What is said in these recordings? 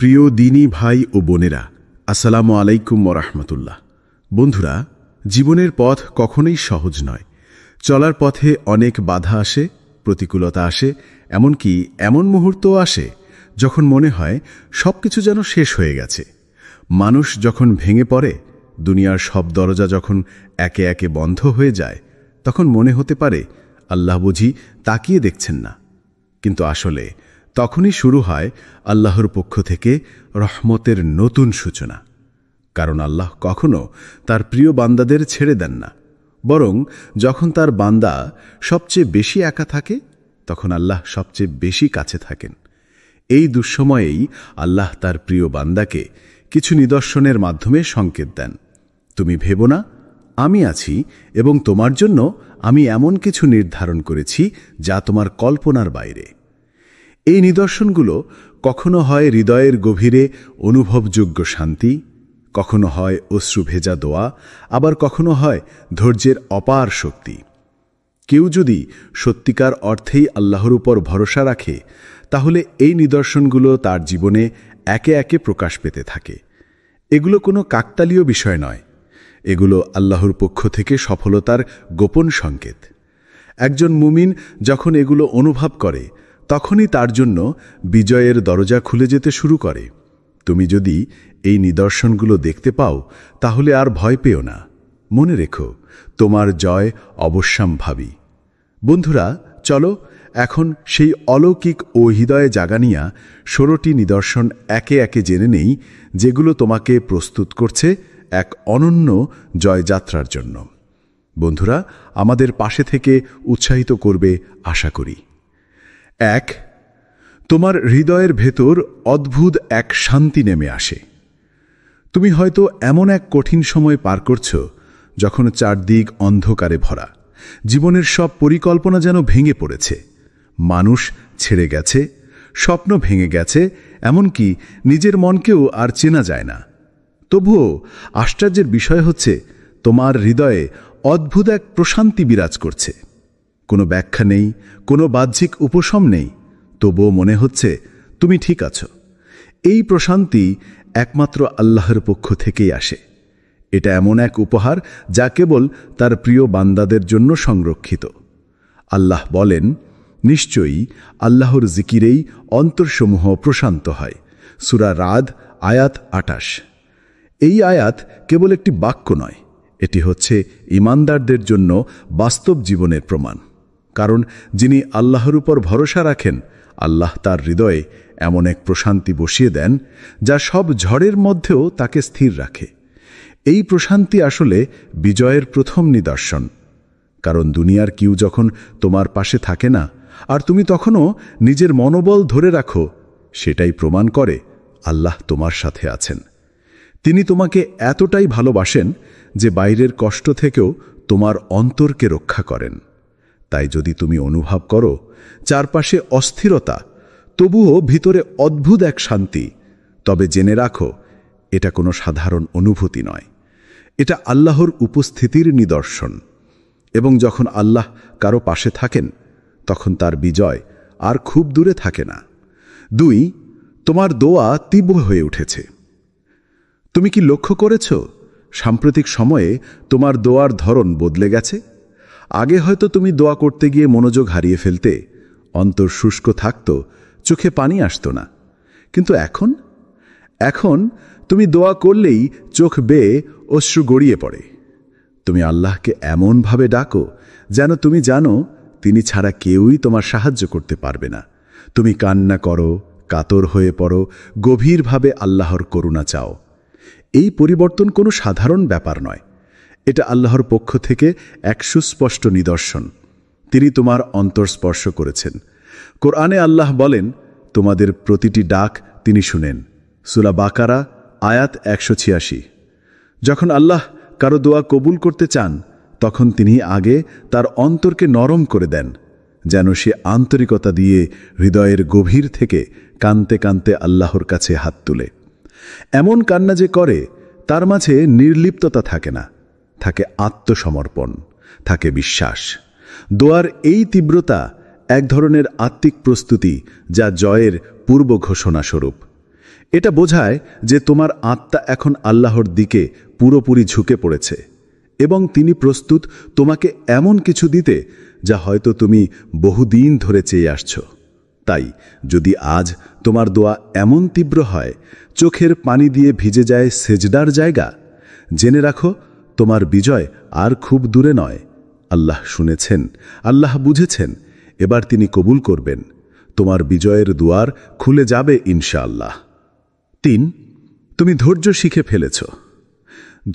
প্রিয় দিনী ভাই ও বোনেরা, আসসালামু আলাইকুম ওরহমতুল্লাহ। বন্ধুরা, জীবনের পথ কখনোই সহজ নয়। চলার পথে অনেক বাধা আসে, প্রতিকূলতা আসে, এমনকি এমন মুহূর্তও আসে যখন মনে হয় সবকিছু যেন শেষ হয়ে গেছে। মানুষ যখন ভেঙে পড়ে, দুনিয়ার সব দরজা যখন একে একে বন্ধ হয়ে যায়, তখন মনে হতে পারে আল্লাহ বুঝি তাকিয়ে দেখছেন না। কিন্তু আসলে তখনই শুরু হয় আল্লাহর পক্ষ থেকে রহমতের নতুন সূচনা। কারণ আল্লাহ কখনো তার প্রিয় বান্দাদের ছেড়ে দেন না, বরং যখন তার বান্দা সবচেয়ে বেশি একা থাকে, তখন আল্লাহ সবচেয়ে বেশি কাছে থাকেন। এই দুঃসময়েই আল্লাহ তার প্রিয় বান্দাকে কিছু নিদর্শনের মাধ্যমে সংকেত দেন। তুমি ভেবো না, আমি আছি এবং তোমার জন্য আমি এমন কিছু নির্ধারণ করেছি যা তোমার কল্পনার বাইরে। এই নিদর্শনগুলো কখনো হয় হৃদয়ের গভীরে অনুভবযোগ্য শান্তি, কখনো হয় অশ্রু ভেজা দোয়া, আবার কখনো হয় ধৈর্যের অপার শক্তি। কেউ যদি সত্যিকার অর্থেই আল্লাহর উপর ভরসা রাখে, তাহলে এই নিদর্শনগুলো তার জীবনে একে একে প্রকাশ পেতে থাকে। এগুলো কোনো কাকতালীয় বিষয় নয়, এগুলো আল্লাহর পক্ষ থেকে সফলতার গোপন সংকেত। একজন মুমিন যখন এগুলো অনুভব করে, তখনই তার জন্য বিজয়ের দরজা খুলে যেতে শুরু করে। তুমি যদি এই নিদর্শনগুলো দেখতে পাও, তাহলে আর ভয় পেও না। মনে রেখো, তোমার জয় অবশ্যম্ভাবী। বন্ধুরা, চলো এখন সেই অলৌকিক ও হৃদয়ে জাগানিয়া 16টি নিদর্শন একে একে জেনে নেই, যেগুলো তোমাকে প্রস্তুত করছে এক অনন্য জয়যাত্রার জন্য। বন্ধুরা, আমাদের পাশে থেকে উৎসাহিত করবে আশা করি। 1, তোমার হৃদয়ের ভেতর অদ্ভুত এক শান্তি নেমে আসে। তুমি হয়তো এমন এক কঠিন সময় পার করছো যখন চারদিক অন্ধকারে ভরা, জীবনের সব পরিকল্পনা যেন ভেঙে পড়েছে, মানুষ ছেড়ে গেছে, স্বপ্ন ভেঙে গেছে, এমনকি নিজের মনকেও আর চেনা যায় না। তবুও আশ্চর্যের বিষয় হচ্ছে, তোমার হৃদয়ে অদ্ভুত এক প্রশান্তি বিরাজ করছে। কোনো ব্যাখ্যা নেই, কোনো বাহ্যিক উপশম নেই, তবুও মনে হচ্ছে তুমি ঠিক আছো। এই প্রশান্তি একমাত্র আল্লাহর পক্ষ থেকেই আসে। এটা এমন এক উপহার যা কেবল তার প্রিয় বান্দাদের জন্য সংরক্ষিত। আল্লাহ বলেন, নিশ্চয়ই আল্লাহর জিকিরেই অন্তরসমূহ প্রশান্ত হয়। সূরা রাদ আয়াত 28। এই আয়াত কেবল একটি বাক্য নয়, এটি হচ্ছে ঈমানদারদের জন্য বাস্তব জীবনের প্রমাণ। কারণ যিনি আল্লাহর উপর ভরসা রাখেন, আল্লাহ তার হৃদয়ে এমন এক প্রশান্তি বসিয়ে দেন যা সব ঝড়ের মধ্যেও তাকে স্থির রাখে। এই প্রশান্তি আসলে বিজয়ের প্রথম নিদর্শন। কারণ দুনিয়ার কেউ যখন তোমার পাশে থাকে না, আর তুমি তখনও নিজের মনোবল ধরে রাখো, সেটাই প্রমাণ করে আল্লাহ তোমার সাথে আছেন। তিনি তোমাকে এতটাই ভালোবাসেন যে বাইরের কষ্ট থেকেও তোমার অন্তরকে রক্ষা করেন। তাই যদি তুমি অনুভব করো চারপাশে অস্থিরতা, তবুও ভিতরে অদ্ভুত এক শান্তি, তবে জেনে রাখো, এটা কোনো সাধারণ অনুভূতি নয়, এটা আল্লাহর উপস্থিতির নিদর্শন। এবং যখন আল্লাহ কারো পাশে থাকেন, তখন তার বিজয় আর খুব দূরে থাকে না। 2, তোমার দোয়া তীব্র হয়ে উঠেছে। তুমি কি লক্ষ্য করেছ, সাম্প্রতিক সময়ে তোমার দোয়ার ধরন বদলে গেছে? আগে হয়তো তুমি দোয়া করতে গিয়ে মনোযোগ হারিয়ে ফেলতে, অন্তর শুষ্ক থাকত, চোখে পানি আসতো না। কিন্তু এখন তুমি দোয়া করলেই চোখ বেয়ে অশ্রু গড়িয়ে পড়ে। তুমি আল্লাহকে এমনভাবে ডাকো যেন তুমি জানো তিনি ছাড়া কেউই তোমার সাহায্য করতে পারবে না। তুমি কান্না করো, কাতর হয়ে পড়ো, গভীরভাবে আল্লাহর করুণা চাও। এই পরিবর্তন কোনো সাধারণ ব্যাপার নয়, এটা আল্লাহর পক্ষ থেকে এক সুস্পষ্ট নিদর্শন। তিনি তোমার অন্তর স্পর্শ করেছেন। কোরআনে আল্লাহ বলেন, তোমাদের প্রতিটি ডাক তিনি শুনেন। সূরা বাকারা আয়াত 186। যখন আল্লাহ কারো দোয়া কবুল করতে চান, তখন তিনি আগে তার অন্তরকে নরম করে দেন, যেন সে আন্তরিকতা দিয়ে হৃদয়ের গভীর থেকে কাঁদতে কাঁদতে আল্লাহর কাছে হাত তুলে। এমন কান্না যে করে, তার মাঝে নির্লিপ্ততা থাকে না, থাকে আত্মসমর্পণ, থাকে বিশ্বাস। দোয়ার এই তীব্রতা এক ধরনের আত্মিক প্রস্তুতি, যা জয়ের পূর্ব ঘোষণা স্বরূপ। এটা বোঝায় যে তোমার আত্মা এখন আল্লাহর দিকে পুরোপুরি ঝুঁকে পড়েছে এবং তিনি প্রস্তুত তোমাকে এমন কিছু দিতে যা হয়তো তুমি বহুদিন ধরে চেয়ে আসছ। তাই যদি আজ তোমার দোয়া এমন তীব্র হয়, চোখের পানি দিয়ে ভিজে যায় সেজদার জায়গা, জেনে রাখো তোমার বিজয় আর খুব দূরে নয়। আল্লাহ শুনেছেন, আল্লাহ বুঝেছেন, এবার তিনি কবুল করবেন। তোমার বিজয়ের দুয়ার খুলে যাবে ইনশাআল্লাহ। 3. তুমি ধৈর্য শিখে ফেলেছ।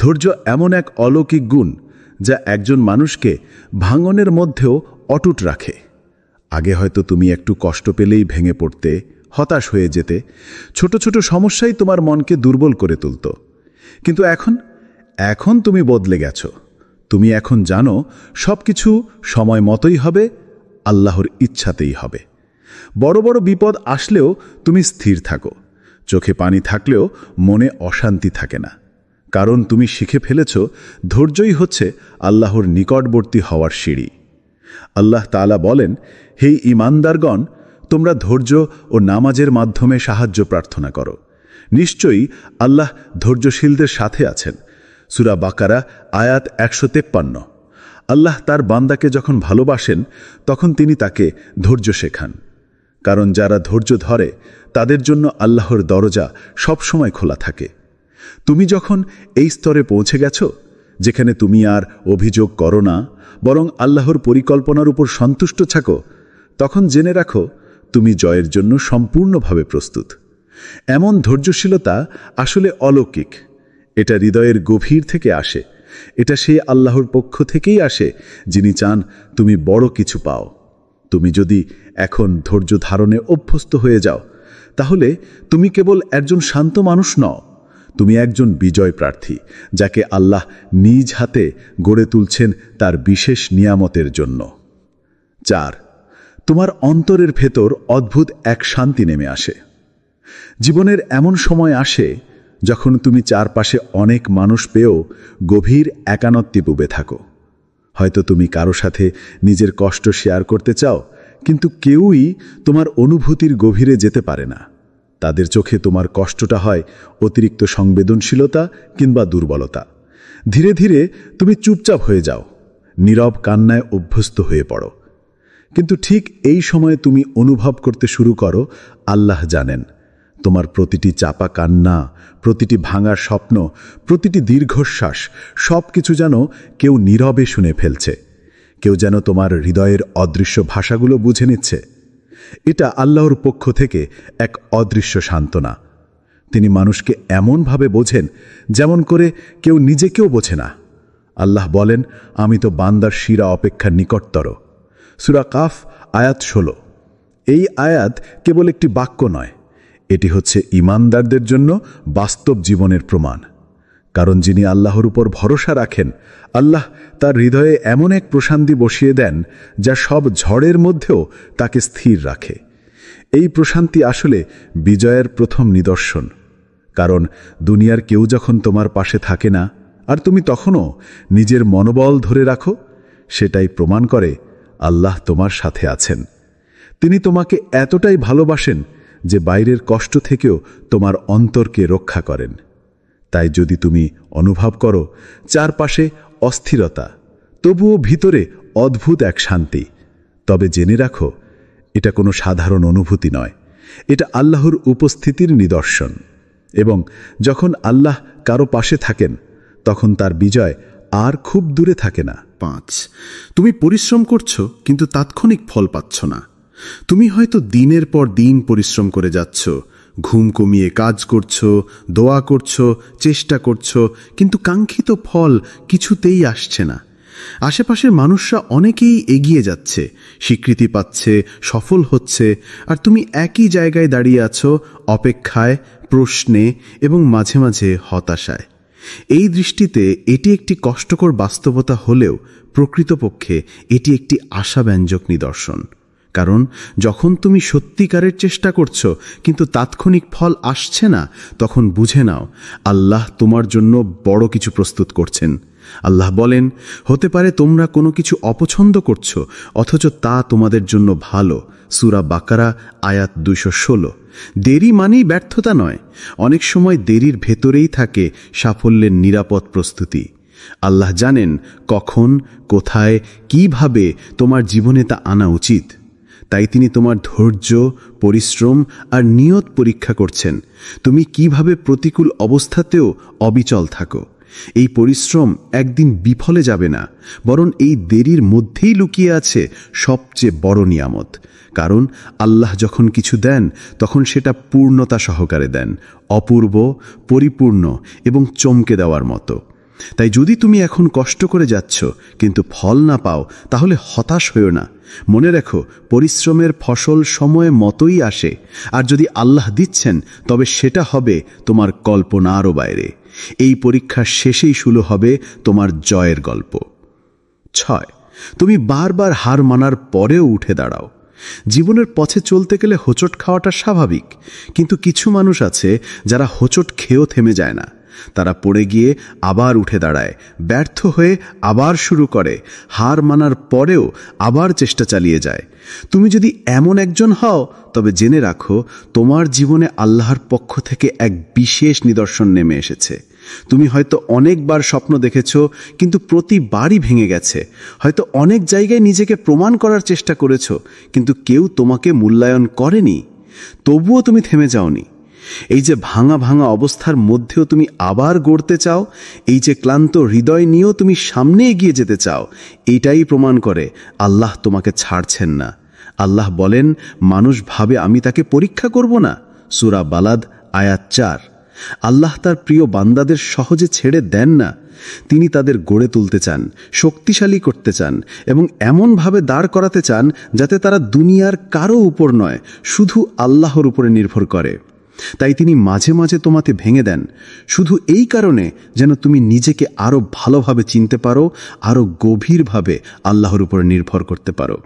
ধৈর্য এমন এক অলৌকিক গুণ যা একজন মানুষকে ভাঙনের মধ্যেও অটুট রাখে। আগে হয়তো তুমি একটু কষ্ট পেলেই ভেঙে পড়তে, হতাশ হয়ে যেতে, ছোট ছোট সমস্যাই তোমার মনকে দুর্বল করে তুলত। কিন্তু এখন তুমি বদলে গেছ। তুমি এখন জানো সবকিছু সময় মতোই হবে, আল্লাহর ইচ্ছাতেই হবে। বড় বড় বিপদ আসলেও তুমি স্থির থাকো, চোখে পানি থাকলেও মনে অশান্তি থাকে না, কারণ তুমি শিখে ফেলেছ ধৈর্যই হচ্ছে আল্লাহর নিকটবর্তী হওয়ার সিঁড়ি। আল্লাহ তাআলা বলেন, হে ঈমানদারগণ, তোমরা ধৈর্য ও নামাজের মাধ্যমে সাহায্য প্রার্থনা করো। নিশ্চয়ই আল্লাহ ধৈর্যশীলদের সাথে আছেন। সূরা বাকারা আয়াত 153। আল্লাহ তার বান্দাকে যখন ভালোবাসেন তখন তিনি তাকে ধৈর্য শেখান, কারণ যারা ধৈর্য ধরে তাদের জন্য আল্লাহর দরজা সবসময় খোলা থাকে। তুমি যখন এই স্তরে পৌঁছে গেছ যেখানে তুমি আর অভিযোগ করো না, বরং আল্লাহর পরিকল্পনার উপর সন্তুষ্ট থাকো, তখন জেনে রাখো তুমি জয়ের জন্য সম্পূর্ণভাবে প্রস্তুত। এমন ধৈর্যশীলতা আসলে অলৌকিক। এটা হৃদয়ের গভীর থেকে আসে। এটা সেই আল্লাহর পক্ষ থেকেই আসে যিনি চান তুমি বড় কিছু পাও। তুমি যদি এখন ধৈর্য ধারণে অভ্যস্ত হয়ে যাও, তাহলে তুমি কেবল একজন শান্ত মানুষ নও, তুমি একজন বিজয় প্রার্থী, যাকে আল্লাহ নিজ হাতে গড়ে তুলছেন তার বিশেষ নিয়ামতের জন্য। 4. তোমার অন্তরের ভেতর অদ্ভুত এক শান্তি নেমে আসে। জীবনের এমন সময় আসে যখন তুমি চারপাশে অনেক মানুষ পেয়েও গভীর একানত্বে ডুবে থাকো। হয়তো তুমি কারো সাথে নিজের কষ্ট শেয়ার করতে চাও, কিন্তু কেউই তোমার অনুভূতির গভীরে যেতে পারে না। তাদের চোখে তোমার কষ্টটা হয় অতিরিক্ত সংবেদনশীলতা কিংবা দুর্বলতা। ধীরে ধীরে তুমি চুপচাপ হয়ে যাও, নীরব কান্নায় অভ্যস্ত হয়ে পড়ো। কিন্তু ঠিক এই সময়ে তুমি অনুভব করতে শুরু করো, আল্লাহ জানেন তোমার প্রতিটি চাপা কান্না, প্রতিটি ভাঙা স্বপ্ন, প্রতিটি দীর্ঘশ্বাস, সব কিছু যেন কেউ নীরবে শুনে ফেলছে। কেউ যেন তোমার হৃদয়ের অদৃশ্য ভাষাগুলো বুঝে নিচ্ছে। এটা আল্লাহর পক্ষ থেকে এক অদৃশ্য সান্ত্বনা। তিনি মানুষকে এমনভাবে বোঝেন যেমন করে কেউ নিজেকেও বোঝে না। আল্লাহ বলেন, আমি তো বান্দার শিরা অপেক্ষা নিকটতর। সূরা কাফ আয়াত 16। এই আয়াত কেবল একটি বাক্য নয়, এটি হচ্ছে ঈমানদারদের জন্য বাস্তব জীবনের প্রমাণ। কারণ যিনি আল্লাহর উপর ভরসা রাখেন, আল্লাহ তার হৃদয়ে এমন এক প্রশান্তি বসিয়ে দেন যা সব ঝড়ের মধ্যেও তাকে স্থির রাখে। এই প্রশান্তি আসলে বিজয়ের প্রথম নিদর্শন। কারণ দুনিয়ার কেউ যখন তোমার পাশে থাকে না আর তুমি তখনও নিজের মনোবল ধরে রাখো, সেটাই প্রমাণ করে আল্লাহ তোমার সাথে আছেন। তিনি তোমাকে এতটাই ভালোবাসেন যে বাইরের কষ্ট থেকেও তোমার অন্তরকে রক্ষা করেন। তাই যদি তুমি অনুভব করো চারপাশে অস্থিরতা, তবুও ভিতরে অদ্ভুত এক শান্তি, তবে জেনে রাখো এটা কোনো সাধারণ অনুভূতি নয়, এটা আল্লাহর উপস্থিতির নিদর্শন। এবং যখন আল্লাহ কারো পাশে থাকেন তখন তার বিজয় আর খুব দূরে থাকে না। 5. তুমি পরিশ্রম করছো কিন্তু তাৎক্ষণিক ফল পাচ্ছ না। তুমি হয়তো দিনের পর দিন পরিশ্রম করে যাচ্ছ, ঘুম কমিয়ে কাজ করছো, দোয়া করছো, চেষ্টা করছো, কিন্তু কাঙ্ক্ষিত ফল কিছুতেই আসছে না। আশেপাশের মানুষরা অনেকেই এগিয়ে যাচ্ছে, স্বীকৃতি পাচ্ছে, সফল হচ্ছে, আর তুমি একই জায়গায় দাঁড়িয়ে আছো, অপেক্ষায়, প্রশ্নে এবং মাঝে মাঝে হতাশায়। এই দৃষ্টিতে এটি একটি কষ্টকর বাস্তবতা হলেও প্রকৃতপক্ষে এটি একটি আশাব্যঞ্জক নিদর্শন। কারণ যখন তুমি সত্যিকারের চেষ্টা করছো কিন্তু তাৎক্ষণিক ফল আসছে না, তখন বুঝে নাও আল্লাহ তোমার জন্য বড় কিছু প্রস্তুত করছেন। আল্লাহ বলেন, হতে পারে তোমরা কোনো কিছু অপছন্দ করছো, অথচ তা তোমাদের জন্য ভালো। সূরা বাকারা আয়াত 216। দেরি মানেই ব্যর্থতা নয়, অনেক সময় দেরির ভেতরেই থাকে সাফল্যের নিরাপদ প্রস্তুতি। আল্লাহ জানেন কখন, কোথায়, কিভাবে তোমার জীবনে তা আনা উচিত। তাই তিনি তোমার ধৈর্য, পরিশ্রম আর নিয়ত পরীক্ষা করছেন। তুমি কিভাবে প্রতিকূল অবস্থাতেও অবিচল থাকো। এই পরিশ্রম একদিন বিফলে যাবে না, বরং এই দেরির মধ্যেই লুকিয়ে আছে সবচেয়ে বড় নিয়ামত। কারণ আল্লাহ যখন কিছু দেন তখন সেটা পূর্ণতা সহকারে দেন, অপূর্ব, পরিপূর্ণ এবং চমকে দেওয়ার মতো। তাই যদি তুমি এখন কষ্ট করে যাচ্ছ কিন্তু ফল না পাও, তাহলে হতাশ হইও না। মনে রেখো, পরিশ্রমের ফসল সময় মতোই আসে, আর যদি আল্লাহ দিচ্ছেন তবে সেটা হবে তোমার কল্পনারও বাইরে। এই পরীক্ষার শেষেই শুরু হবে তোমার জয়ের গল্প। 6. তুমি বারবার হার মানার পরেও উঠে দাঁড়াও। জীবনের পথে চলতে গেলে হোঁচট খাওয়াটা স্বাভাবিক, কিন্তু কিছু মানুষ আছে যারা হোঁচট খেয়েও থেমে যায় না। তারা পড়ে গিয়ে আবার উঠে দাঁড়ায়, ব্যর্থ হয়ে আবার শুরু করে, হার মানার পরেও আবার চেষ্টা চালিয়ে যায়। তুমি যদি এমন একজন হও, তবে জেনে রাখো তোমার জীবনে আল্লাহর পক্ষ থেকে এক বিশেষ নিদর্শন নেমে এসেছে। তুমি হয়তো অনেকবার স্বপ্ন দেখেছ, কিন্তু প্রতিবারই ভেঙে গেছে। হয়তো অনেক জায়গায় নিজেকে প্রমাণ করার চেষ্টা করেছ, কিন্তু কেউ তোমাকে মূল্যায়ন করেনি। তবুও তুমি থেমে যাওনি। এই যে ভাঙা ভাঙা অবস্থার মধ্যেও তুমি আবার গড়তে চাও, এই যে ক্লান্ত হৃদয় নিয়েও তুমি সামনে এগিয়ে যেতে চাও, এটাই প্রমাণ করে আল্লাহ তোমাকে ছাড়ছেন না। আল্লাহ বলেন, মানুষ ভাবে আমি তাকে পরীক্ষা করব না। সূরা বালাদ আয়াত 4। আল্লাহ তার প্রিয় বান্দাদের সহজে ছেড়ে দেন না। তিনি তাদের গড়ে তুলতে চান, শক্তিশালী করতে চান এবং এমনভাবে দাঁড় করাতে চান যাতে তারা দুনিয়ার কারো উপর নয়, শুধু আল্লাহর উপরে নির্ভর করে। তাই তিনি মাঝে মাঝে তোমাকে ভেঙে দেন, শুধু এই কারণে যেন তুমি নিজেকে আরো ভালোভাবে চিনতে পারো, আরো গভীরভাবে আল্লাহর উপর নির্ভর করতে পারো।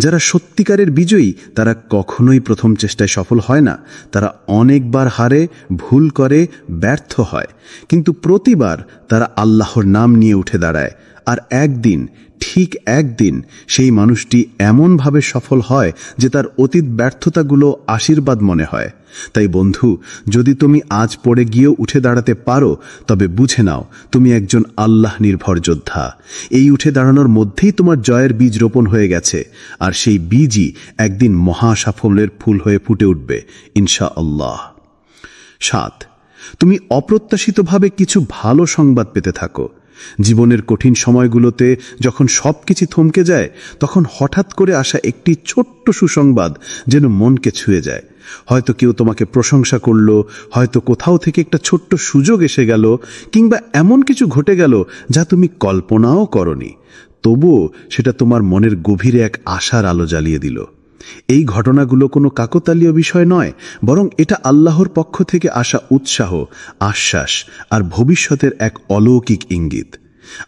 যারা সত্যিকারের বিজয়ী তারা কখনোই প্রথম চেষ্টায় সফল হয় না। তারা অনেকবার হারে, ভুল করে, ব্যর্থ হয়, কিন্তু প্রতিবার তারা আল্লাহর নাম নিয়ে উঠে দাঁড়ায়। আর একদিন, ঠিক একদিন সেই মানুষটি এমনভাবে সফল হয় যে তার অতীত ব্যর্থতাগুলো আশীর্বাদ মনে হয়। তাই বন্ধু, যদি তুমি আজ পড়ে গিয়েও উঠে দাঁড়াতে পারো, তবে বুঝে নাও তুমি একজন আল্লাহ নির্ভর যোদ্ধা। এই উঠে দাঁড়ানোর মধ্যেই তোমার জয়ের বীজ রোপণ হয়ে গেছে, আর সেই বীজই একদিন মহা সাফল্যের ফুল হয়ে ফুটে উঠবে ইনশাআল্লাহ। 7. তুমি অপ্রত্যাশিতভাবে কিছু ভালো সংবাদ পেতে থাকো। জীবনের কঠিন সময়গুলোতে যখন সবকিছু থমকে যায়, তখন হঠাৎ করে আসা একটি ছোট্ট সুসংবাদ যেন মনকে ছুঁয়ে যায়। হয়তো কেউ তোমাকে প্রশংসা করলো, হয়তো কোথাও থেকে একটা ছোট্ট সুযোগ এসে গেল, কিংবা এমন কিছু ঘটে গেল যা তুমি কল্পনাও করনি। তবুও সেটা তোমার মনের গভীরে এক আশার আলো জ্বালিয়ে দিল। এই ঘটনাগুলো কোনো কাকতালীয় বিষয় নয়, বরং এটা আল্লাহর পক্ষ থেকে আসা উৎসাহ, আশ্বাস আর ভবিষ্যতের এক অলৌকিক ইঙ্গিত।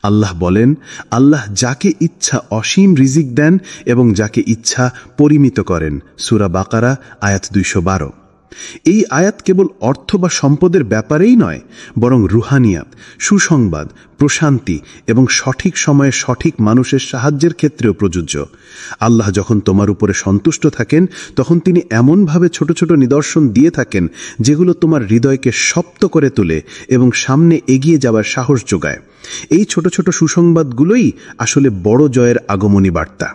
আল্লাহ বলেন, আল্লাহ যাকে ইচ্ছা অসীম রিজিক দেন এবং যাকে ইচ্ছা পরিমিত করেন। সূরা বাকারা আয়াত 212। এই আয়াত কেবল অর্থ বা সম্পদের ব্যাপারেই নয়, বরং রুহানিয়াত, সুসংবাদ, প্রশান্তি এবং সঠিক সময়ে সঠিক মানুষের সাহায্যের ক্ষেত্রেও প্রযোজ্য। আল্লাহ যখন তোমার উপরে সন্তুষ্ট থাকেন, তখন তিনি এমনভাবে ছোট ছোট নিদর্শন দিয়ে থাকেন যেগুলো তোমার হৃদয়কে শক্ত করে তোলে এবং সামনে এগিয়ে যাওয়ার সাহস যোগায়। এই ছোট ছোট সুসংবাদগুলোই আসলে বড় জয়ের আগমনী বার্তা।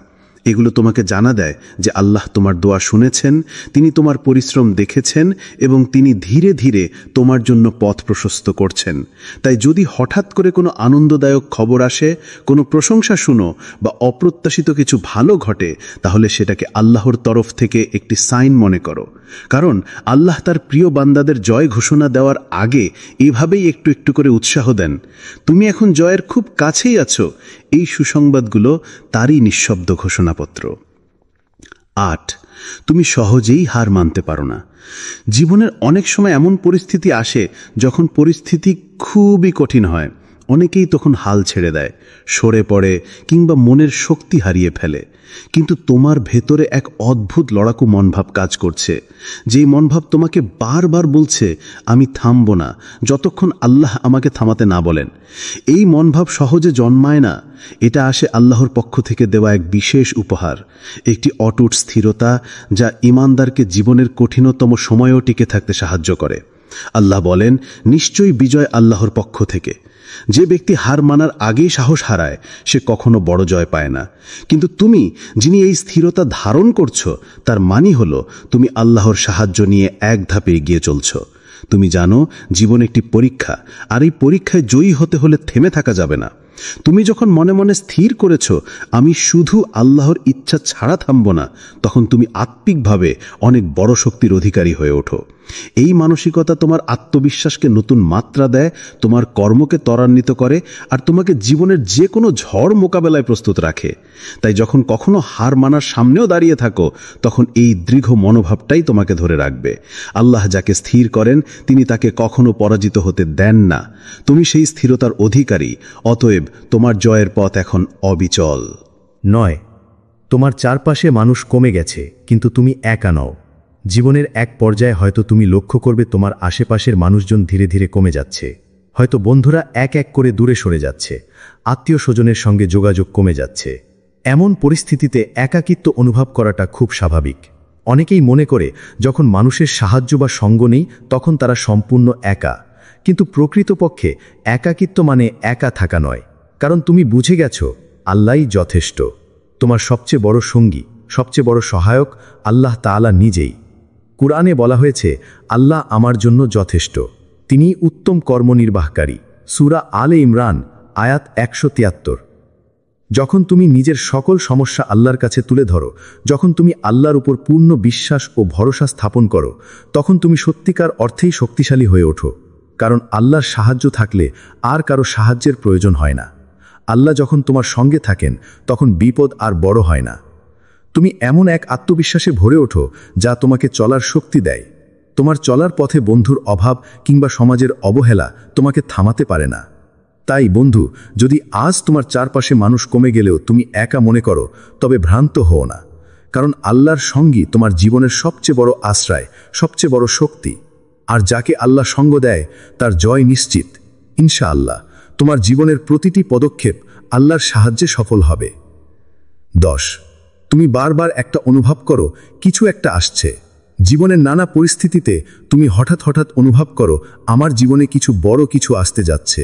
এগুলো তোমাকে জানা দেয় যে আল্লাহ তোমার দোয়া শুনেছেন, তিনি তোমার পরিশ্রম দেখেছেন এবং তিনি ধীরে ধীরে তোমার জন্য পথ প্রশস্ত করছেন। তাই যদি হঠাৎ করে কোনো আনন্দদায়ক খবর আসে, কোনো প্রশংসা শুনো বা অপ্রত্যাশিত কিছু ভালো ঘটে, তাহলে সেটাকে আল্লাহর তরফ থেকে একটি সাইন মনে করো। কারণ আল্লাহ তার প্রিয় বান্দাদের জয় ঘোষণা দেওয়ার আগে এভাবেই একটু একটু করে উৎসাহ দেন। তুমি এখন জয়ের খুব কাছেই আছো। এই সুসংবাদগুলো তারই নিঃশব্দ ঘোষণাপত্র। 8. তুমি সহজেই হার মানতে পারো না। জীবনের অনেক সময় এমন পরিস্থিতি আসে যখন পরিস্থিতি খুবই কঠিন হয়, অনেকেই তখন হাল ছেড়ে দেয়, সরে পড়ে কিংবা মনের শক্তি হারিয়ে ফেলে। কিন্তু তোমার ভেতরে এক অদ্ভুত লড়াকু মনোভাব কাজ করছে, যেই মনোভাব তোমাকে বারবার বলছে আমি থামব না যতক্ষণ আল্লাহ আমাকে থামাতে না বলেন। এই মনোভাব সহজে জন্মায় না, এটা আসে আল্লাহর পক্ষ থেকে দেওয়া এক বিশেষ উপহার, একটি অটুট স্থিরতা যা ঈমানদারকে জীবনের কঠিনতম সময়েও টিকে থাকতে সাহায্য করে। আল্লাহ বলেন, নিশ্চয়ই বিজয় আল্লাহর পক্ষ থেকে। যে ব্যক্তি হার মানার আগেই সাহস হারায় সে কখনো বড় জয় পায় না। কিন্তু তুমি যিনি এই স্থিরতা ধারণ করছো, তার মানে হলো তুমি আল্লাহর সাহায্য নিয়ে এক ধাপে এগিয়ে চলছো। তুমি জানো জীবন একটি পরীক্ষা, আর এই পরীক্ষায় জয়ী হতে হলে থেমে থাকা যাবে না। তুমি যখন মনে মনে স্থির করেছ আমি শুধু আল্লাহর ইচ্ছা ছাড়া থামব না, তখন তুমি আত্মিকভাবে অনেক বড় শক্তির অধিকারী হয়ে ওঠো। এই মানসিকতা তোমার আত্মবিশ্বাসকে নতুন মাত্রা দেয়, তোমার কর্মকে ত্বরান্বিত করে, আর তোমাকে জীবনের যে কোনো ঝড় মোকাবেলায় প্রস্তুত রাখে। তাই যখন কখনো হার মানার সামনেও দাঁড়িয়ে থাকো, তখন এই দৃঢ় মনোভাবটাই তোমাকে ধরে রাখবে। আল্লাহ যাকে স্থির করেন তিনি তাকে কখনো পরাজিত হতে দেন না। তুমি সেই স্থিরতার অধিকারী, অতএব তোমার জয়ের পথ এখন অবিচল। 9, তোমার চারপাশে মানুষ কমে গেছে, কিন্তু তুমি একা নও। জীবনের এক পর্যায়ে হয়তো তুমি লক্ষ্য করবে তোমার আশেপাশের মানুষজন ধীরে ধীরে কমে যাচ্ছে। হয়তো বন্ধুরা এক এক করে দূরে সরে যাচ্ছে, আত্মীয় স্বজনের সঙ্গে যোগাযোগ কমে যাচ্ছে। এমন পরিস্থিতিতে একাকিত্ব অনুভব করাটা খুব স্বাভাবিক। অনেকেই মনে করে যখন মানুষের সাহায্য বা সঙ্গ নেই তখন তারা সম্পূর্ণ একা। কিন্তু প্রকৃতপক্ষে একাকিত্ব মানে একা থাকা নয়, কারণ তুমি বুঝে গেছো আল্লাহই যথেষ্ট। তোমার সবচেয়ে বড় সঙ্গী, সবচেয়ে বড় সহায়ক আল্লাহ তাআলা নিজেই। কুরআনে বলা হয়েছে আল্লাহ আমার জন্য যথেষ্ট, তিনি উত্তম কর্মনির্বাহকারী। সূরা আলে ইমরান আয়াত 173। যখন তুমি নিজের সকল সমস্যা আল্লাহর কাছে তুলে ধরো, যখন তুমি আল্লাহর উপর পূর্ণ বিশ্বাস ও ভরসা স্থাপন করো, তখন তুমি সত্যিকার অর্থেই শক্তিশালী হয়ে ওঠো। কারণ আল্লাহর সাহায্য থাকলে আর কারো সাহায্যের প্রয়োজন হয় না। আল্লাহ যখন তোমার সঙ্গে থাকেন তখন বিপদ আর বড় হয় না। তুমি এমন এক আত্মবিশ্বাসে ভরে ওঠো যা তোমাকে চলার শক্তি দেয়। তোমার চলার পথে বন্ধুর অভাব কিংবা সমাজের অবহেলা তোমাকে থামাতে পারে না। তাই বন্ধু, যদি আজ তোমার চারপাশে মানুষ কমে গেলেও তুমি একা মনে করো, তবে ভ্রান্ত হও না। কারণ আল্লাহর সঙ্গী তোমার জীবনের সবচেয়ে বড় আশ্রয়, সবচেয়ে বড় শক্তি। আর যাকে আল্লাহ সঙ্গ দেয় তার জয় নিশ্চিত। ইনশাআল্লাহ তোমার জীবনের প্রতিটি পদক্ষেপ আল্লাহর সাহায্যে সফল হবে। 10, তুমি বারবার একটা অনুভব করো কিছু একটা আসছে। জীবনের নানা পরিস্থিতিতে তুমি হঠাৎ হঠাৎ অনুভব করো আমার জীবনে কিছু বড় কিছু আসতে যাচ্ছে।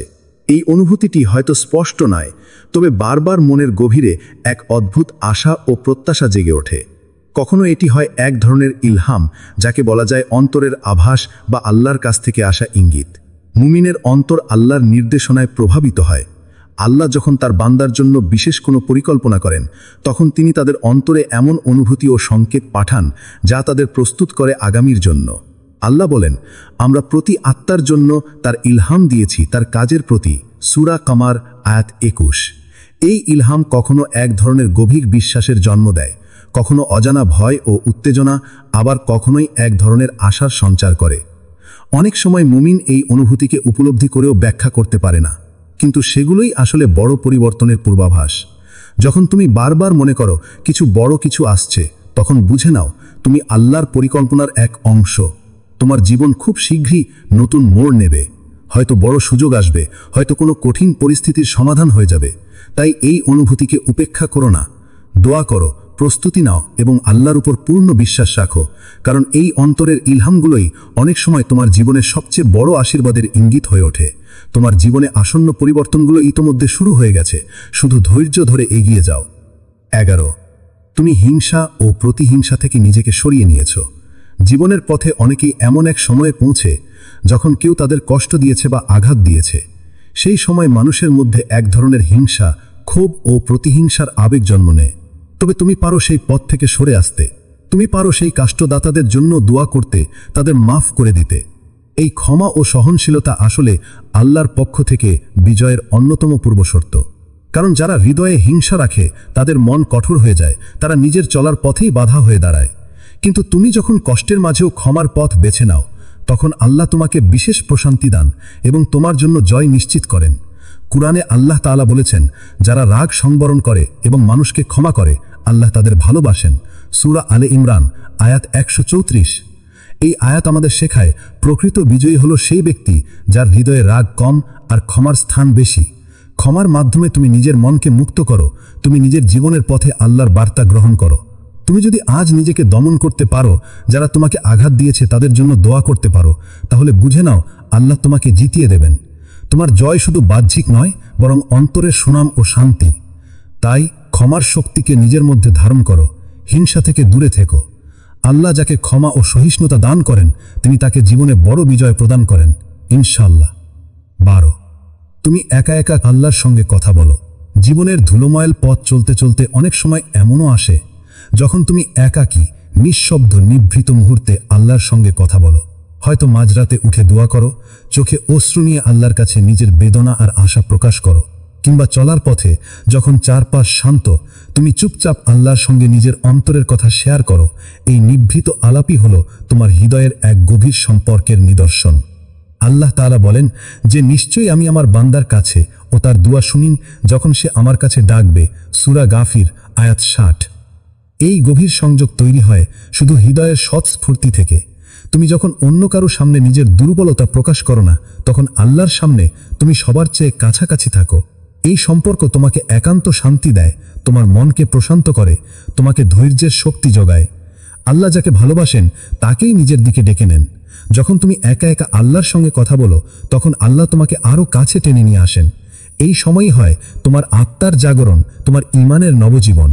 এই অনুভূতিটি হয়তো স্পষ্ট নয়, তবে বারবার মনের গভীরে এক অদ্ভুত আশা ও প্রত্যাশা জেগে ওঠে। কখনো এটি হয় এক ধরনের ইলহাম, যাকে বলা যায় অন্তরের আভাস বা আল্লাহর কাছ থেকে আসা ইঙ্গিত। মুমিনের অন্তর আল্লাহর নির্দেশনায় প্রভাবিত হয়। আল্লাহ যখন তার বান্দার জন্য বিশেষ কোনো পরিকল্পনা করেন, তখন তিনি তাদের অন্তরে এমন অনুভূতি ও সংকেত পাঠান যা তাদের প্রস্তুত করে আগামীর জন্য। আল্লাহ বলেন, আমরা প্রতি আত্মার জন্য তার ইলহাম দিয়েছি তার কাজের প্রতি। সূরা কামার আয়াত 21। এই ইলহাম কখনো এক ধরনের গভীর বিশ্বাসের জন্ম দেয়, কখনো অজানা ভয় ও উত্তেজনা, আবার কখনোই এক ধরনের আশার সঞ্চার করে। অনেক সময় মুমিন এই অনুভূতিকে উপলব্ধি করেও ব্যাখ্যা করতে পারে না, কিন্তু সেগুলোই আসলে বড় পরিবর্তনের পূর্বাভাস। যখন তুমি বারবার মনে করো কিছু বড় কিছু আসছে, তখন বুঝে নাও তুমি আল্লাহর পরিকল্পনার এক অংশ। তোমার জীবন খুব শীঘ্রই নতুন মোড় নেবে। হয়তো বড় সুযোগ আসবে, হয়তো কোনো কঠিন পরিস্থিতির সমাধান হয়ে যাবে। তাই এই অনুভূতিকে উপেক্ষা করো না, দোয়া করো, প্রস্তুতি নাও এবং আল্লাহর উপর পূর্ণ বিশ্বাস রাখো। কারণ এই অন্তরের ইলহামগুলোই অনেক সময় তোমার জীবনের সবচেয়ে বড় আশীর্বাদের ইঙ্গিত হয়ে ওঠে। তোমার জীবনে আসন্ন পরিবর্তনগুলো ইতোমধ্যে শুরু হয়ে গেছে, শুধু ধৈর্য ধরে এগিয়ে যাও। 11, তুমি হিংসা ও প্রতিহিংসা থেকে নিজেকে সরিয়ে নিয়েছ। জীবনের পথে অনেকেই এমন এক সময়ে পৌঁছে যখন কেউ তাদের কষ্ট দিয়েছে বা আঘাত দিয়েছে। সেই সময় মানুষের মধ্যে এক ধরনের হিংসা, ক্ষোভ ও প্রতিহিংসার আবেগ জন্ম নেয়। তবে তুমি পারো সেই পথ থেকে সরে আসতে। তুমি পারো সেই কষ্টদাতাদের জন্য দোয়া করতে, তাদের মাফ করে দিতে। এই ক্ষমা ও সহনশীলতা আসলে আল্লাহর পক্ষ থেকে বিজয়ের অন্যতম পূর্বশর্ত। কারণ যারা হৃদয়ে হিংসা রাখে তাদের মন কঠোর হয়ে যায়, তারা নিজের চলার পথেই বাধা হয়ে দাঁড়ায়। কিন্তু তুমি যখন কষ্টের মাঝেও ক্ষমার পথ বেছে নাও, তখন আল্লাহ তোমাকে বিশেষ প্রশান্তি দান এবং তোমার জন্য জয় নিশ্চিত করেন। কুরআনে আল্লাহ তাআলা বলেছেন, যারা রাগ সংবরণ করে এবং মানুষকে ক্ষমা করে আল্লাহ তাদের ভালোবাসেন। সূরা আলে ইমরান আয়াত 134। এই আয়াত আমাদের শেখায় প্রকৃত বিজয়ী হলো সেই ব্যক্তি যার হৃদয়ে রাগ কম আর ক্ষমার স্থান বেশি। ক্ষমার মাধ্যমে তুমি নিজের মনকে মুক্ত করো, তুমি নিজের জীবনের পথে আল্লাহর বার্তা গ্রহণ করো। তুমি যদি আজ নিজেকে দমন করতে পারো, যারা তোমাকে আঘাত দিয়েছে তাদের জন্য দোয়া করতে পারো, তাহলে বুঝে নাও আল্লাহ তোমাকে জিতিয়ে দেবেন। তোমার জয় শুধু বাহ্যিক নয়, বরং অন্তরের সুনাম ও শান্তি। তাই ক্ষমার শক্তিকে নিজের মধ্যে ধারণ করো, হিংসা থেকে দূরে থেকো। আল্লাহ যাকে ক্ষমা ও সহিষ্ণুতা দান করেন তিনি তাকে জীবনে বড় বিজয় প্রদান করেন ইনশাআল্লাহ। 12, তুমি একা একা আল্লাহর সঙ্গে কথা বলো। জীবনের ধুলোময়েল পথ চলতে চলতে অনেক সময় এমনও আসে যখন তুমি একাকী, নিঃশব্দ, নিভৃত মুহূর্তে আল্লাহর সঙ্গে কথা বলো। হয়তো মাঝরাতে উঠে দোয়া করো, চোখে অশ্রু নিয়ে আল্লাহর কাছে নিজের বেদনা আর আশা প্রকাশ করো, কিংবা চলার পথে যখন চারপাশ শান্ত তুমি চুপচাপ আল্লাহর সঙ্গে নিজের অন্তরের কথা শেয়ার করো। এই নিভৃত আলাপই হলো তোমার হৃদয়ের এক গভীর সম্পর্কের নিদর্শন। আল্লাহ তাআলা বলেন যে নিশ্চয়ই আমি আমার বান্দার কাছে ও তার দোয়া শুনি যখন সে আমার কাছে ডাকবে। সূরা গাফির আয়াত 60। এই গভীর সংযোগ তৈরি হয় শুধু হৃদয়ের স্বতঃস্ফূর্তি থেকে। তুমি যখন অন্য কারো সামনে নিজের দুর্বলতা প্রকাশ করো না, তখন আল্লাহর সামনে তুমি সবার চেয়ে কাছাকাছি থাকো। এই সম্পর্ক তোমাকে একান্ত শান্তি দেয়, তোমার মনকে প্রশান্ত করে, তোমাকে ধৈর্যের শক্তি যোগায়। আল্লাহ যাকে ভালোবাসেন তাকেই নিজের দিকে ডেকে নেন। যখন তুমি একা একা আল্লাহর সঙ্গে কথা বলো, তখন আল্লাহ তোমাকে আরো কাছে টেনে নিয়ে আসেন। এই সময়ই হয় তোমার আত্মার জাগরণ, তোমার ঈমানের নবজীবন।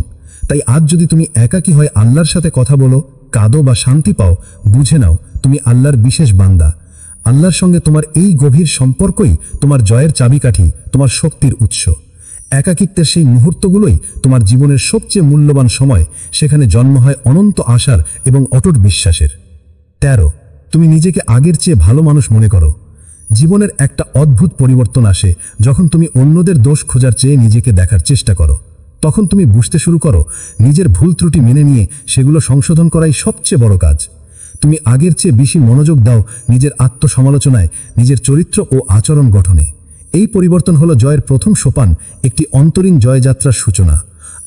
তাই আজ যদি তুমি একাকী হয়ে আল্লাহর সাথে কথা বলো, কাঁদো বা শান্তি পাও, বুঝে নাও তুমি আল্লাহর বিশেষ বান্দা। আল্লাহর সঙ্গে তোমার এই গভীর সম্পর্কই তোমার জয়ের চাবিকাঠি, তোমার শক্তির উৎস। একাকিত্বের সেই মুহূর্তগুলোই তোমার জীবনের সবচেয়ে মূল্যবান সময়। সেখানে জন্ম হয় অনন্ত আশার এবং অটুট বিশ্বাসের। 13, তুমি নিজেকে আগের চেয়ে ভালো মানুষ মনে করো। জীবনের একটা অদ্ভুত পরিবর্তন আসে যখন তুমি অন্যদের দোষ খোঁজার চেয়ে নিজেকে দেখার চেষ্টা করো। তখন তুমি বুঝতে শুরু করো নিজের ভুল ত্রুটি মেনে নিয়ে সেগুলো সংশোধন করাই সবচেয়ে বড় কাজ। তুমি আগের চেয়ে বেশি মনোযোগ দাও নিজের আত্মসমালোচনায়, নিজের চরিত্র ও আচরণ গঠনে। এই পরিবর্তন হলো জয়ের প্রথম সোপান, একটি অন্তরীণ জয়যাত্রার সূচনা।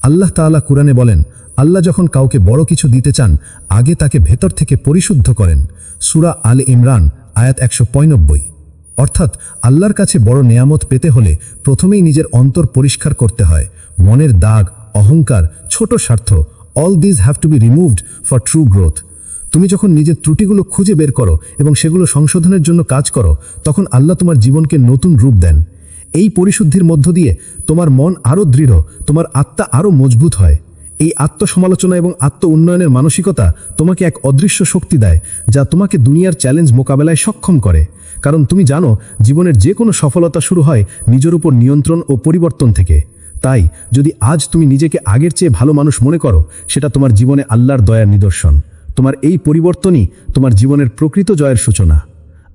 আল্লাহ তাআলা কুরআনে বলেন, আল্লাহ যখন কাউকে বড় কিছু দিতে চান আগে তাকে ভেতর থেকে পরিশুদ্ধ করেন। সূরা আলে ইমরান আয়াত 195। অর্থাৎ আল্লাহর কাছে বড় নেয়ামত পেতে হলে প্রথমেই নিজের অন্তর পরিষ্কার করতে হয়। মনের দাগ, অহংকার, ছোট স্বার্থ, all this have to B removed for true growth. তুমি যখন নিজের ত্রুটিগুলো খুঁজে বের করো এবং সেগুলো সংশোধনের জন্য কাজ করো, তখন আল্লাহ তোমার জীবনকে নতুন রূপ দেন। এই পরিশুদ্ধির মধ্য দিয়ে তোমার মন আরও দৃঢ়, তোমার আত্মা আরও মজবুত হয়। এই আত্মসমালোচনা এবং আত্ম উন্নয়নের মানসিকতা তোমাকে এক অদৃশ্য শক্তি দেয়, যা তোমাকে দুনিয়ার চ্যালেঞ্জ মোকাবেলায় সক্ষম করে। কারণ তুমি জানো জীবনের যে কোনো সফলতা শুরু হয় নিজের উপর নিয়ন্ত্রণ ও পরিবর্তন থেকে। তাই যদি আজ তুমি নিজেকে আগের চেয়ে ভালো মানুষ মনে করো, সেটা তোমার জীবনে আল্লাহর দয়ার নিদর্শন। তোমার এই পরিবর্তনই তোমার জীবনের প্রকৃত জয়ের সূচনা।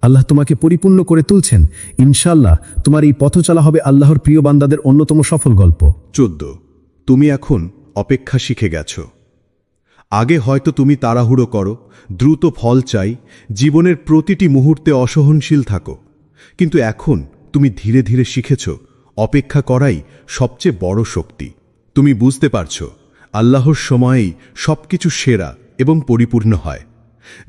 আল্লাহ তোমাকে পরিপূর্ণ করে তুলছেন। ইনশাআল্লাহ তোমার এই পথ চলা হবে আল্লাহর প্রিয় বান্দাদের অন্যতম সফল গল্প। 14, তুমি এখন অপেক্ষা শিখে গেছ। আগে হয়তো তুমি তাড়াহুড়ো করো, দ্রুত ফল চাই, জীবনের প্রতিটি মুহূর্তে অসহনশীল থাকো। কিন্তু এখন তুমি ধীরে ধীরে শিখেছ অপেক্ষা করাই সবচেয়ে বড় শক্তি। তুমি বুঝতে পারছ আল্লাহর সময়েই সবকিছু সেরা এবং পরিপূর্ণ হয়।